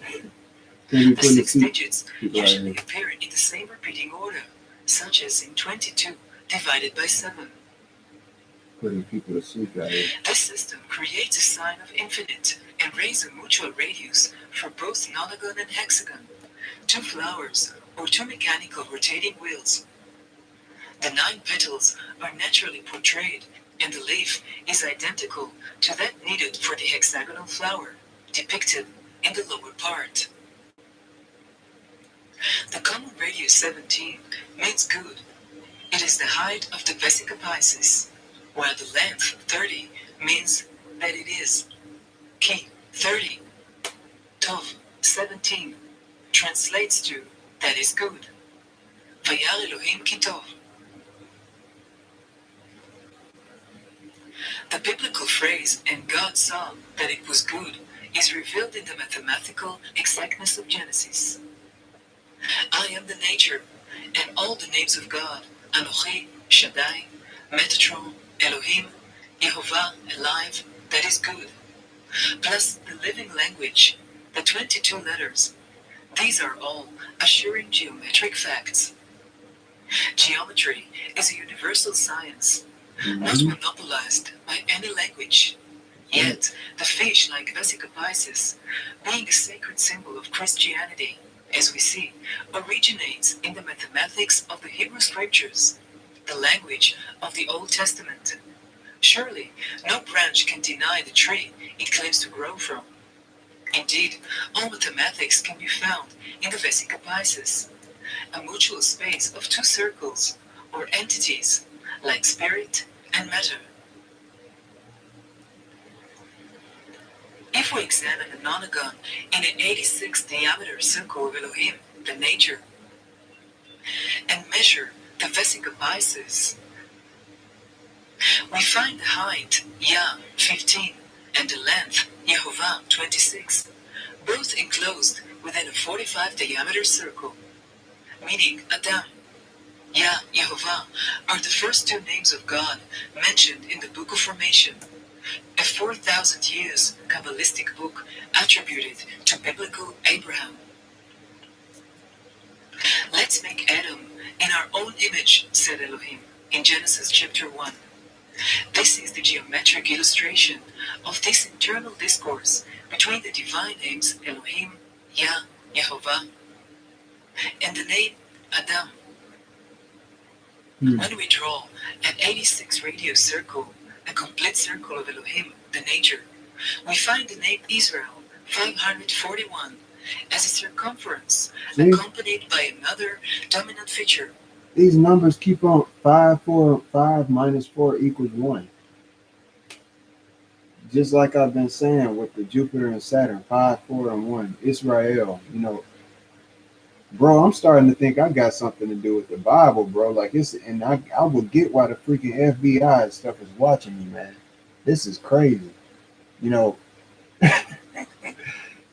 can you The put the 6 seat digits people out usually here appear in the same repeating order, such as in 22 divided by 7. putting people to sleep out here. This system creates a sign of infinite and raises a mutual radius for both nonagon and hexagon, 2 flowers or 2 mechanical rotating wheels. The 9 petals are naturally portrayed, and the leaf is identical to that needed for the hexagonal flower, depicted in the lower part. The common radius 17 means good. It is the height of the Vesica Pisces, while the length 30 means that it is Ki 30. Tov 17 translates to that is good. Vayar Elohim Ki Tov. The biblical phrase, and God saw that it was good, is revealed in the mathematical exactness of Genesis. I am the nature, and all the names of God, Anochi, Shaddai, Metatron, Elohim, Yehovah, alive, that is good, plus the living language, the 22 letters. These are all assuring geometric facts. Geometry is a universal science, not monopolized by any language. Yet, the fish, like Vesica Pisces, being a sacred symbol of Christianity, as we see, originates in the mathematics of the Hebrew Scriptures, the language of the Old Testament. Surely, no branch can deny the tree it claims to grow from. Indeed, all mathematics can be found in the Vesica Pisces, a mutual space of two circles, or entities, like spirit and matter. If we examine the nonagon in an 86 diameter circle of Elohim, the nature, and measure the Vesica Pisces, we find the height, Yah, 15, and the length, Yehovah, 26, both enclosed within a 45 diameter circle, meaning Adam. Yah, Yehovah are the first two names of God mentioned in the Book of Formation, a 4,000 years Kabbalistic book attributed to biblical Abraham. Let's make Adam in our own image, said Elohim, in Genesis chapter 1. This is the geometric illustration of this internal discourse between the divine names Elohim, Yah, Yehovah, and the name Adam. When we draw an 86 radius circle, a complete circle of Elohim, the nature, we find the name Israel, 541, as a circumference accompanied by another dominant feature. These numbers keep on 5, 4, 5 minus 4 equals 1. Just like I've been saying with the Jupiter and Saturn, 5, 4, and 1. Israel, bro, I'm starting to think I got something to do with the Bible, bro. Like and I would get why the freaking FBI and stuff is watching me, man. This is crazy. You know,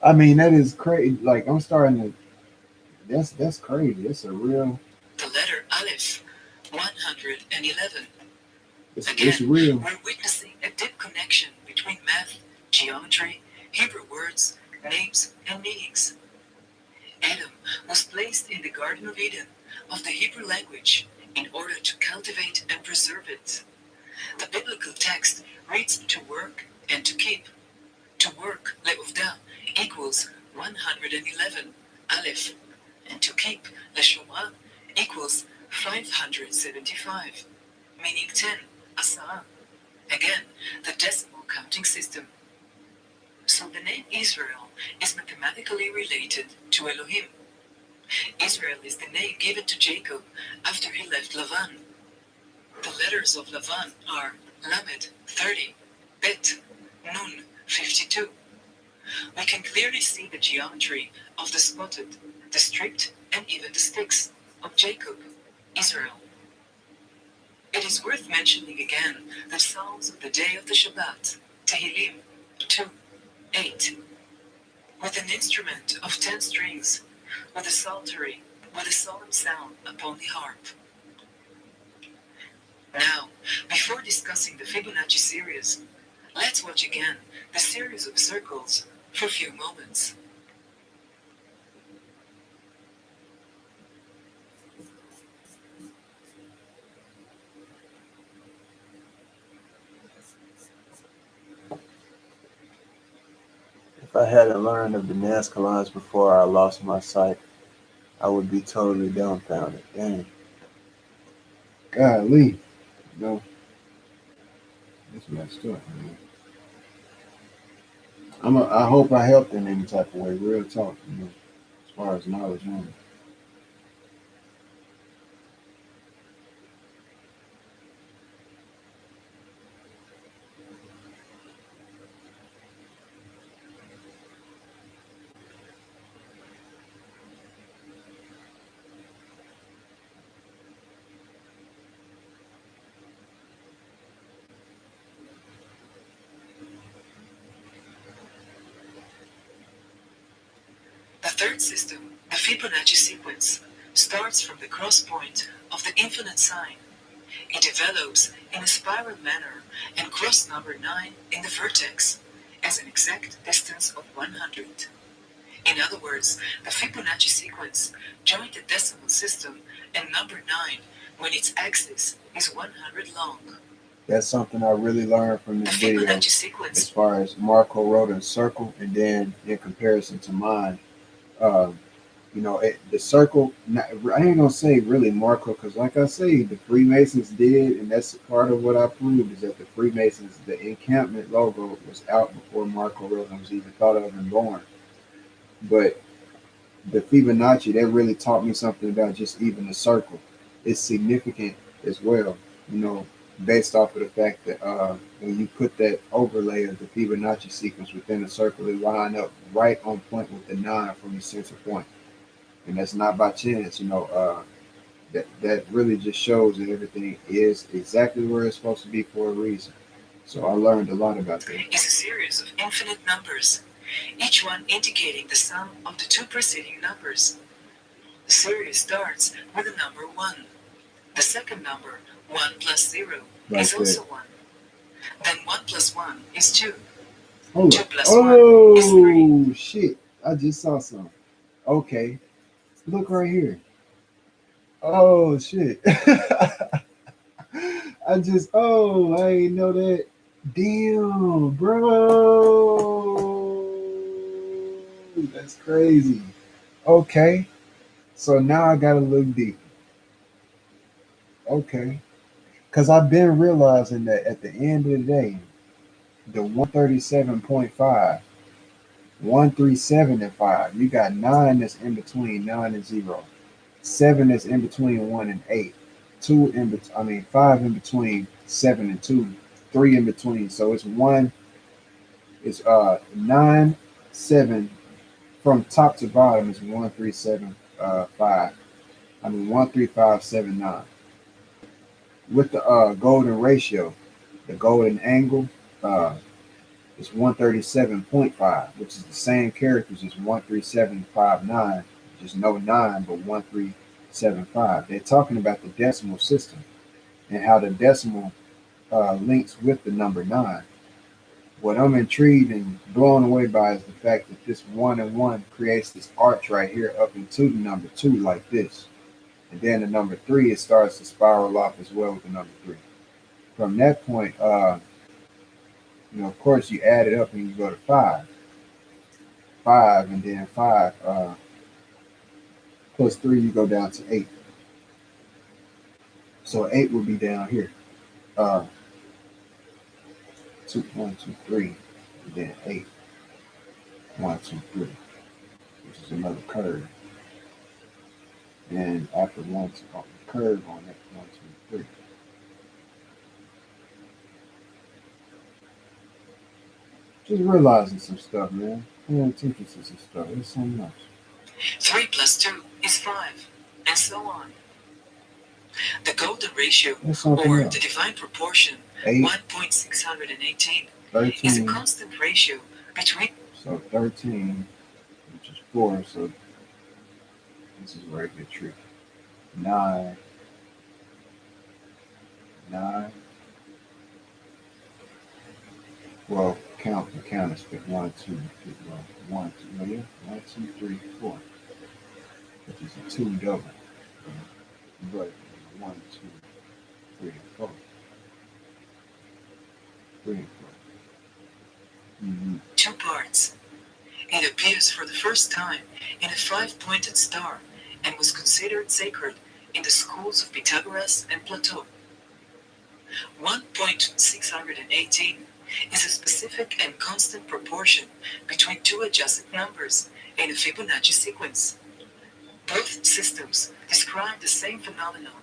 I mean, that is crazy. Like, I'm starting to, that's crazy. It's a real. The letter Aleph, 111. It's real. We're witnessing a deep connection between math, geometry, Hebrew words, names, and meanings. Adam was placed in the Garden of Eden of the Hebrew language in order to cultivate and preserve it. The biblical text reads to work and to keep. To work, le'uvda, equals 111, aleph, and to keep, leshomra, equals 575, meaning 10, asara. Again, the decimal counting system. So the name Israel is mathematically related to Elohim. Israel is the name given to Jacob after he left Lavan. The letters of Lavan are Lamed, 30, Bet, Nun, 52. We can clearly see the geometry of the spotted, the stripped, and even the sticks of Jacob, Israel. It is worth mentioning again the Psalms of the day of the Shabbat, Tehillim 2, 8, with an instrument of 10 strings, with a psaltery, with a solemn sound upon the harp. Now, before discussing the Fibonacci series, let's watch again the series of circles for a few moments. If I hadn't learned of the Nazca lines before I lost my sight, I would be totally dumbfounded. Dang. Golly. No. That's messed up, man. I hope I helped in any type of way. Real talk, as far as knowledge on it. The third system, the Fibonacci sequence, starts from the cross point of the infinite sign. It develops in a spiral manner and cross number 9 in the vertex as an exact distance of 100. In other words, the Fibonacci sequence joined the decimal system and number 9 when its axis is 100 long. That's something I really learned from The this video Fibonacci as sequence. far as Marco wrote in circle, and then in comparison to mine. Uh, the circle, I ain't gonna say really Marco, because like I say, the Freemasons did, and that's part of what I proved is that the Freemasons, the encampment logo was out before Marco Rosen was even thought of and born. But the Fibonacci, that really taught me something about just even the circle. It's significant as well, you know, based off of the fact that when you put that overlay of the Fibonacci sequence within a circle, it line up right on point with the nine from the center point. And that's not by chance, that really just shows that everything is exactly where it's supposed to be for a reason. So I learned a lot about that. Is a series of infinite numbers, each one indicating the sum of the two preceding numbers. The series starts with the number 1. The second number, 1 plus 0, Like is that. also 1. Then 1 plus 1 is 2. Hold 2 up. plus 1 is 3. Oh, shit. I just saw something. Okay. Look right here. Oh, shit. I ain't know that. Damn, bro. That's crazy. Okay. So now I gotta look deep. Okay. Because I've been realizing that at the end of the day, the 137.5, 137 and 5, you got 9 that's in between 9 and 0, 7 that's in between 1 and 8, 2 in between, 5 in between 7 and 2, 3 in between. So it's 1, it's 9, 7 from top to bottom is 137 5. 13579. With the golden ratio, the golden angle, uh, is 137.5, which is the same characters as 13759, just no 9, but 1375. They're talking about the decimal system and how the decimal links with the number 9. What I'm intrigued and blown away by is the fact that this 1 and 1 creates this arch right here up into the number 2 like this. And then the number 3, it starts to spiral off as well with the number 3. From that point, of course, you add it up and you go to 5. 5 and then 5 plus 3, you go down to 8. So 8 would be down here. Uh, 2, 1, 2, 3, and then 8, 1, 2, 3, which is another curve. And after one curve on it, 1, 2, 3. Just realizing some stuff, man. Paying attention to some stuff. There's something else. 3 plus 2 is 5, and so on. The golden ratio, or the divine proportion, 1.618, is a constant ratio between. So 13, which is 4, so this is where it gets tricky. 9, 9. Well, the count is 1, 2, 3, 1, 2, no, yeah, 1, 2, 3, 4, which is a 2 double. But 1, 2, 3, 4. 3 and 4. Mm-hmm. 2 parts. It appears for the first time in a 5-pointed star and was considered sacred in the schools of Pythagoras and Plato. 1.618 is a specific and constant proportion between two adjacent numbers in a Fibonacci sequence. Both systems describe the same phenomenon,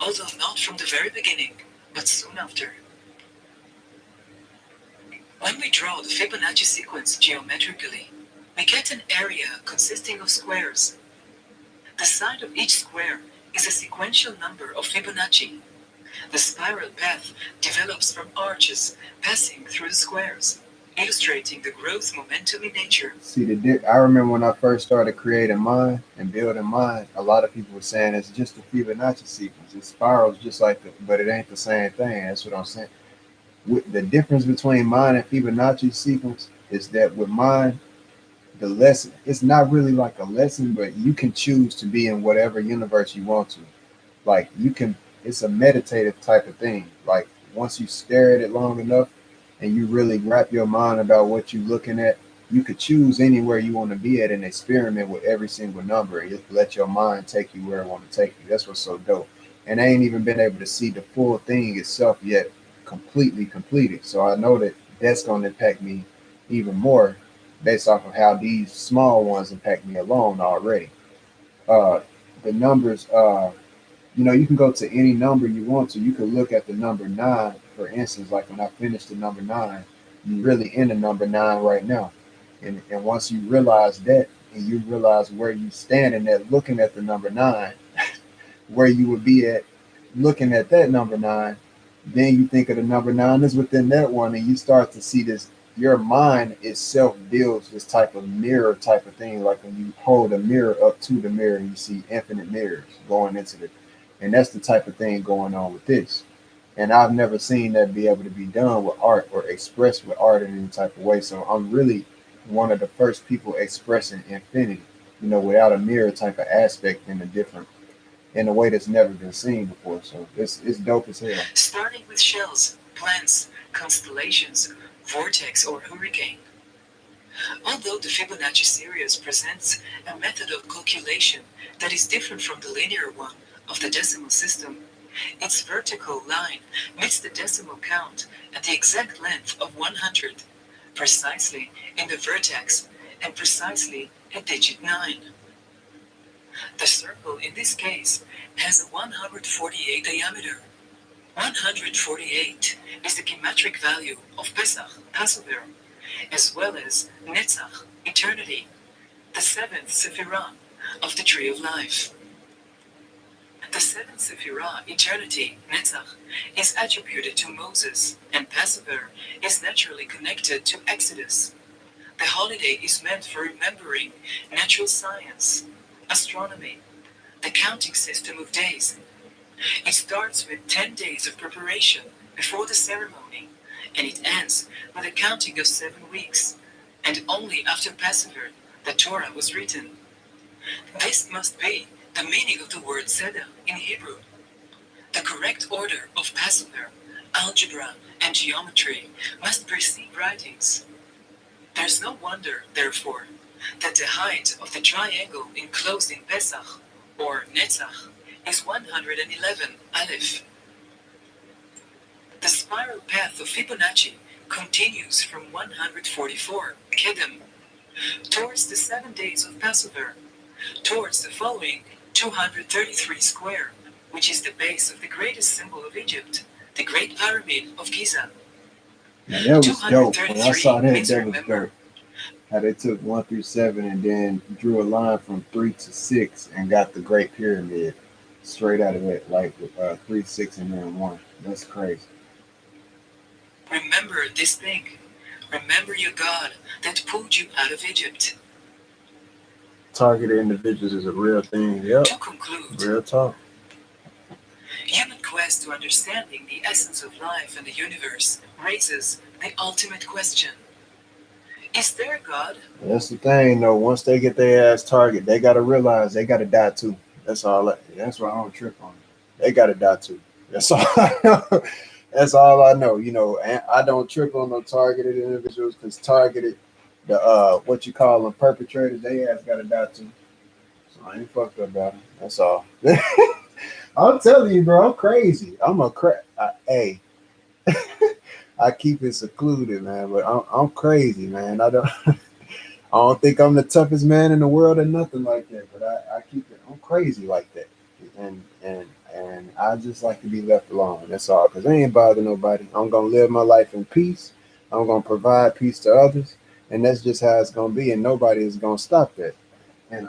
although not from the very beginning, but soon after. When we draw the Fibonacci sequence geometrically, we get an area consisting of squares. The side of each square is a sequential number of Fibonacci. The spiral path develops from arches passing through the squares, illustrating the growth momentum in nature. See, I remember when I first started creating mine and building mine, a lot of people were saying it's just a Fibonacci sequence. It spirals just like but it ain't the same thing. That's what I'm saying. The difference between mine and Fibonacci sequence is that with mine, the lesson, it's not really like a lesson, but you can choose to be in whatever universe you want to. Like you can, it's a meditative type of thing. Like once you stare at it long enough and you really wrap your mind about what you're looking at, you could choose anywhere you want to be at and experiment with every single number and just let your mind take you where it want to take you. That's what's so dope. And I ain't even been able to see the full thing itself yet completely completed. So I know that that's going to impact me even more based off of how these small ones impact me alone already. Uh, the numbers, you can go to any number you want to. You can look at the number nine, for instance, like when I finished the number nine, you really in the number nine right now. And once you realize that and you realize where you standing at looking at the number nine, where you would be at looking at that number nine, then you think of the number nine is within that one, and you start to see this. Your mind itself builds this type of mirror type of thing, like when you hold a mirror up to the mirror and you see infinite mirrors going into the, and that's the type of thing going on with this. And I've never seen that be able to be done with art or expressed with art in any type of way. So I'm really one of the first people expressing infinity, without a mirror type of aspect in a way that's never been seen before. So it's dope as hell. Starting with shells, plants, constellations, vortex, or hurricane. Although the Fibonacci series presents a method of calculation that is different from the linear one of the decimal system, its vertical line meets the decimal count at the exact length of 100, precisely in the vertex and precisely at digit 9. The circle in this case has a 148 diameter. 148 is the geometric value of Pesach, Passover, as well as Netzach, eternity, the seventh Sephirah of the Tree of Life. The seventh Sephirah, eternity, Netzach, is attributed to Moses, and Passover is naturally connected to Exodus. The holiday is meant for remembering natural science, astronomy, the counting system of days. It starts with 10 days of preparation before the ceremony, and it ends with a counting of 7 weeks, and only after Passover the Torah was written. This must be the meaning of the word Seder in Hebrew. The correct order of Passover, algebra, and geometry must precede writings. There's no wonder, therefore, that the height of the triangle enclosed in Pesach, or Netzach, is 111 Aleph. The spiral path of Fibonacci continues from 144 Kedem towards the 7 days of Passover, towards the following 233 square, which is the base of the greatest symbol of Egypt, the Great Pyramid of Giza. Now, that was dope. When I saw that was dope. How they took 1 through 7 and then drew a line from 3 to 6 and got the Great Pyramid straight out of it, like 3, 6, and then 1. That's crazy. Remember this thing. Remember your God that pulled you out of Egypt. Targeted individuals is a real thing. Yep. To conclude, real talk. Human quest to understanding the essence of life and the universe raises the ultimate question. Is there a God? That's the thing, though. Once they get their ass target, they gotta realize they gotta die too. That's all. That's why I don't trip on it. They gotta die too. That's all I know. That's all I know. And I don't trip on no targeted individuals because targeted, the what you call them, perpetrators, they ass gotta die too. So I ain't fucked up about it. That's all. I'm telling you, bro, I'm crazy. I'm a hey, I keep it secluded, man. But I'm crazy, man. I don't think I'm the toughest man in the world or nothing like that. But I keep it. I'm crazy like that, and I just like to be left alone. That's all. Cause I ain't bother nobody. I'm gonna live my life in peace. I'm gonna provide peace to others, and that's just how it's gonna be. And nobody is gonna stop that. And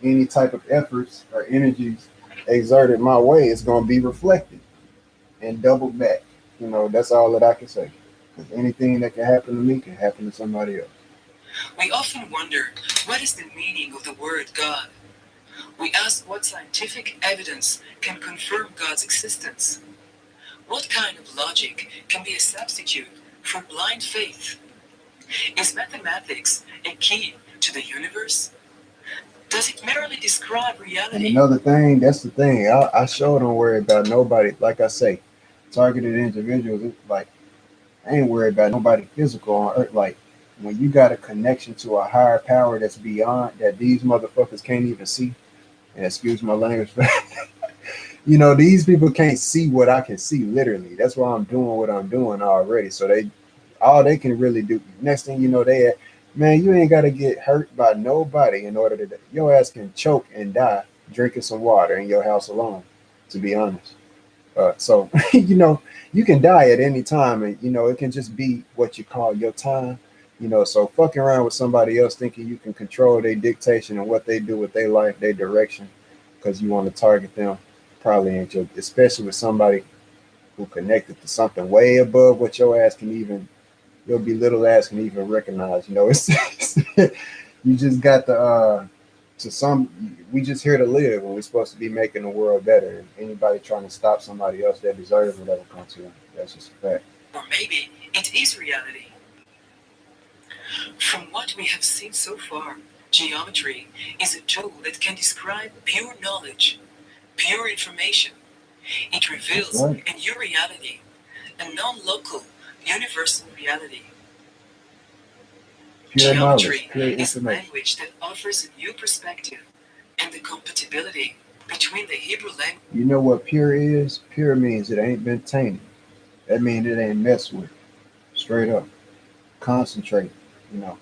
any type of efforts or energies exerted my way is gonna be reflected and doubled back. That's all that I can say. Because anything that can happen to me can happen to somebody else. We often wonder, what is the meaning of the word God? We ask what scientific evidence can confirm God's existence. What kind of logic can be a substitute for blind faith? Is mathematics a key to the universe? Does it merely describe reality? And another thing, that's the thing. I sure don't worry about nobody. Like I say, targeted individuals. It's like I ain't worried about nobody physical on earth. Like when you got a connection to a higher power that's beyond that these motherfuckers can't even see. And excuse my language, but these people can't see what I can see literally. That's why I'm doing what I'm doing already. So they all they can really do. Next thing you know, man, you ain't gotta get hurt by nobody in order to your ass can choke and die drinking some water in your house alone, to be honest. So you can die at any time, and it can just be what you call your time. So fucking around with somebody else thinking you can control their dictation and what they do with their life, their direction, because you want to target them, probably ain't your. Especially with somebody who connected to something way above what your belittle ass can even recognize. It's you just got to some. We just here to live, and we're supposed to be making the world better. And anybody trying to stop somebody else that deserves whatever comes to them, that's just a fact. Or maybe it is reality. From what we have seen so far, geometry is a tool that can describe pure knowledge, pure information. It That's reveals right. a new reality, a non-local, universal reality. Pure knowledge, Geometry pure is a information. language that offers a new perspective and the compatibility between the Hebrew language. You know what pure is? Pure means it ain't been tainted. That means it ain't messed with. Straight up. Concentrate. You know.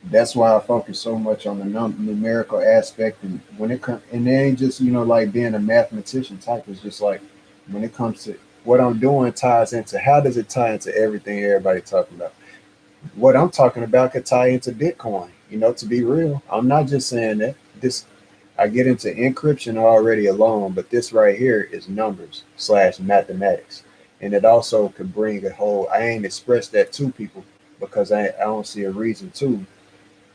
That's why I focus so much on the numerical aspect, and when it comes, and it ain't just like being a mathematician type. It's just like when it comes to what I'm doing ties into how does it tie into everything everybody talking about. What I'm talking about could tie into Bitcoin. To be real, I'm not just saying that. This I get into encryption already alone, but this right here is numbers slash mathematics, and it also could bring a whole. I ain't expressed that to people because I don't see a reason to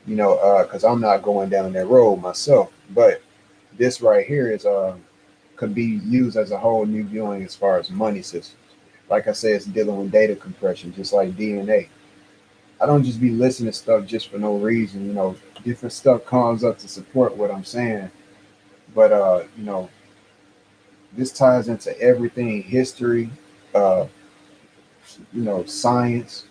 because I'm not going down that road myself. But this right here is could be used as a whole new viewing as far as money systems. Like I said, it's dealing with data compression, just like DNA. I don't just be listening to stuff just for no reason. Different stuff comes up to support what I'm saying. But this ties into everything: history, uh, science,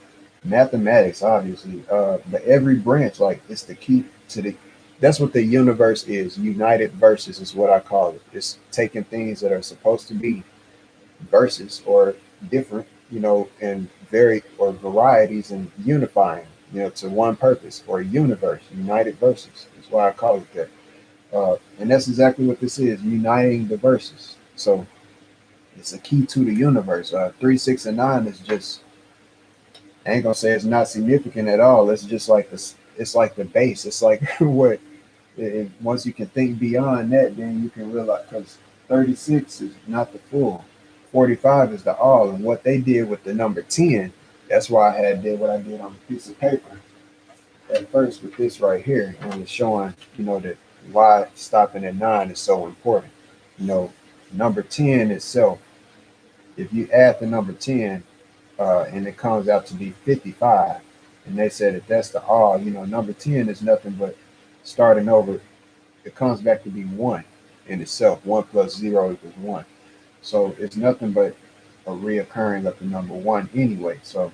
mathematics, obviously. But every branch, like it's the key to the. That's what the universe is. United verses is what I call it. It's taking things that are supposed to be verses or different, and very or varieties and unifying, to one purpose or universe. United verses is why I call it that. And that's exactly what this is: uniting the verses. So it's a key to the universe. 3, 6, and 9 is just I ain't gonna say it's not significant at all. It's just like this. It's like the base. It's like what once you can think beyond that, then you can realize because 36 is not the full, 45 is the all, and what they did with the number 10. That's why I had did what I did on a piece of paper at first with this right here, and it's showing that why stopping at 9 is so important. You know, number 10 itself. If you add the number 10 and it comes out to be 55. And they said if that's the all, number 10 is nothing but starting over. It comes back to be one in itself. 1 plus 0 equals 1. So it's nothing but a reoccurring of the number one anyway. So,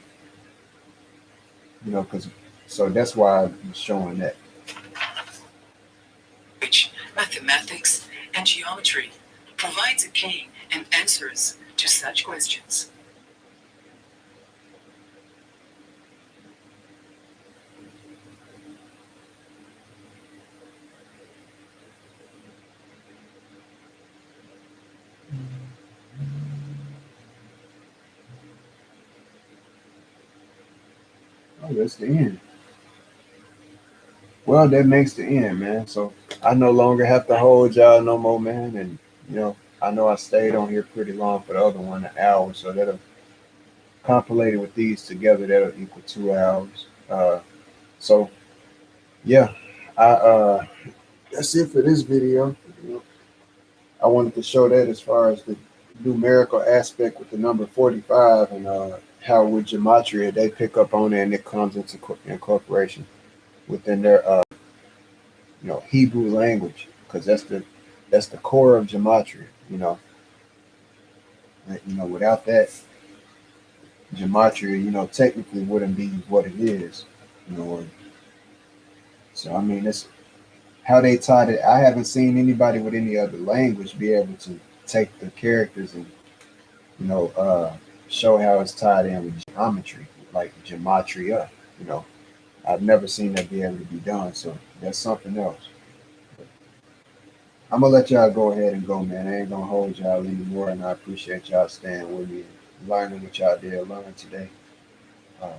because so that's why I'm showing that. Which mathematics and geometry provides a key and answers to such questions. Oh, that's the end. Well, that makes the end, man. So I no longer have to hold y'all no more, man. And, I know I stayed on here pretty long for the other one, an hour. So that'll compilated with these together, that'll equal 2 hours. So yeah, I that's it for this video. I wanted to show that as far as the numerical aspect with the number 45 and how with gematria they pick up on it and it comes into incorporation within their Hebrew language because that's the core of gematria. Without that, gematria, technically wouldn't be what it is. So I mean, it's how they taught it. I haven't seen anybody with any other language be able to take the characters and you know uh, show how it's tied in with geometry, like gematria. You know, I've never seen that be able to be done. So that's something else. I'm gonna let y'all go ahead and go, man. I ain't gonna hold y'all anymore, and I appreciate y'all staying with me, and learning what y'all did learn today. Uh,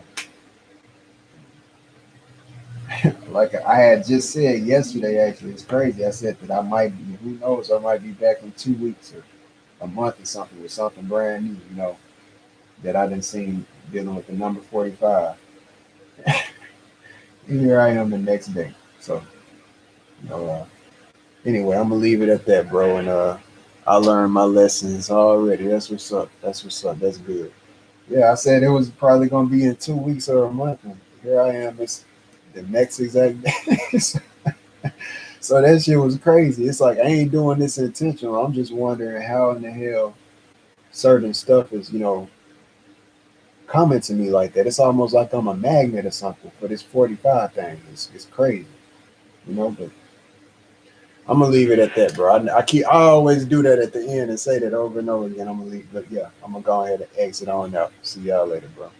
like I had just said yesterday, actually, it's crazy. I said that I might be, who knows, I might be back in 2 weeks or a month or something with something brand new, that I didn't see dealing with the number 45. And here I am the next day. So, you know, uh, anyway, I'm gonna leave it at that, bro. And I learned my lessons already. That's what's up. That's what's up. That's good. Yeah, I said it was probably gonna be in 2 weeks or a month, and here I am. It's the next exact day. So that shit was crazy. It's like I ain't doing this intentional. I'm just wondering how in the hell certain stuff is, coming to me like that. It's almost like I'm a magnet or something for this 45 thing. It's crazy, but I'm gonna leave it at that, bro. I always do that at the end and say that over and over again. I'm gonna leave, but yeah, I'm gonna go ahead and exit on out. See y'all later, bro.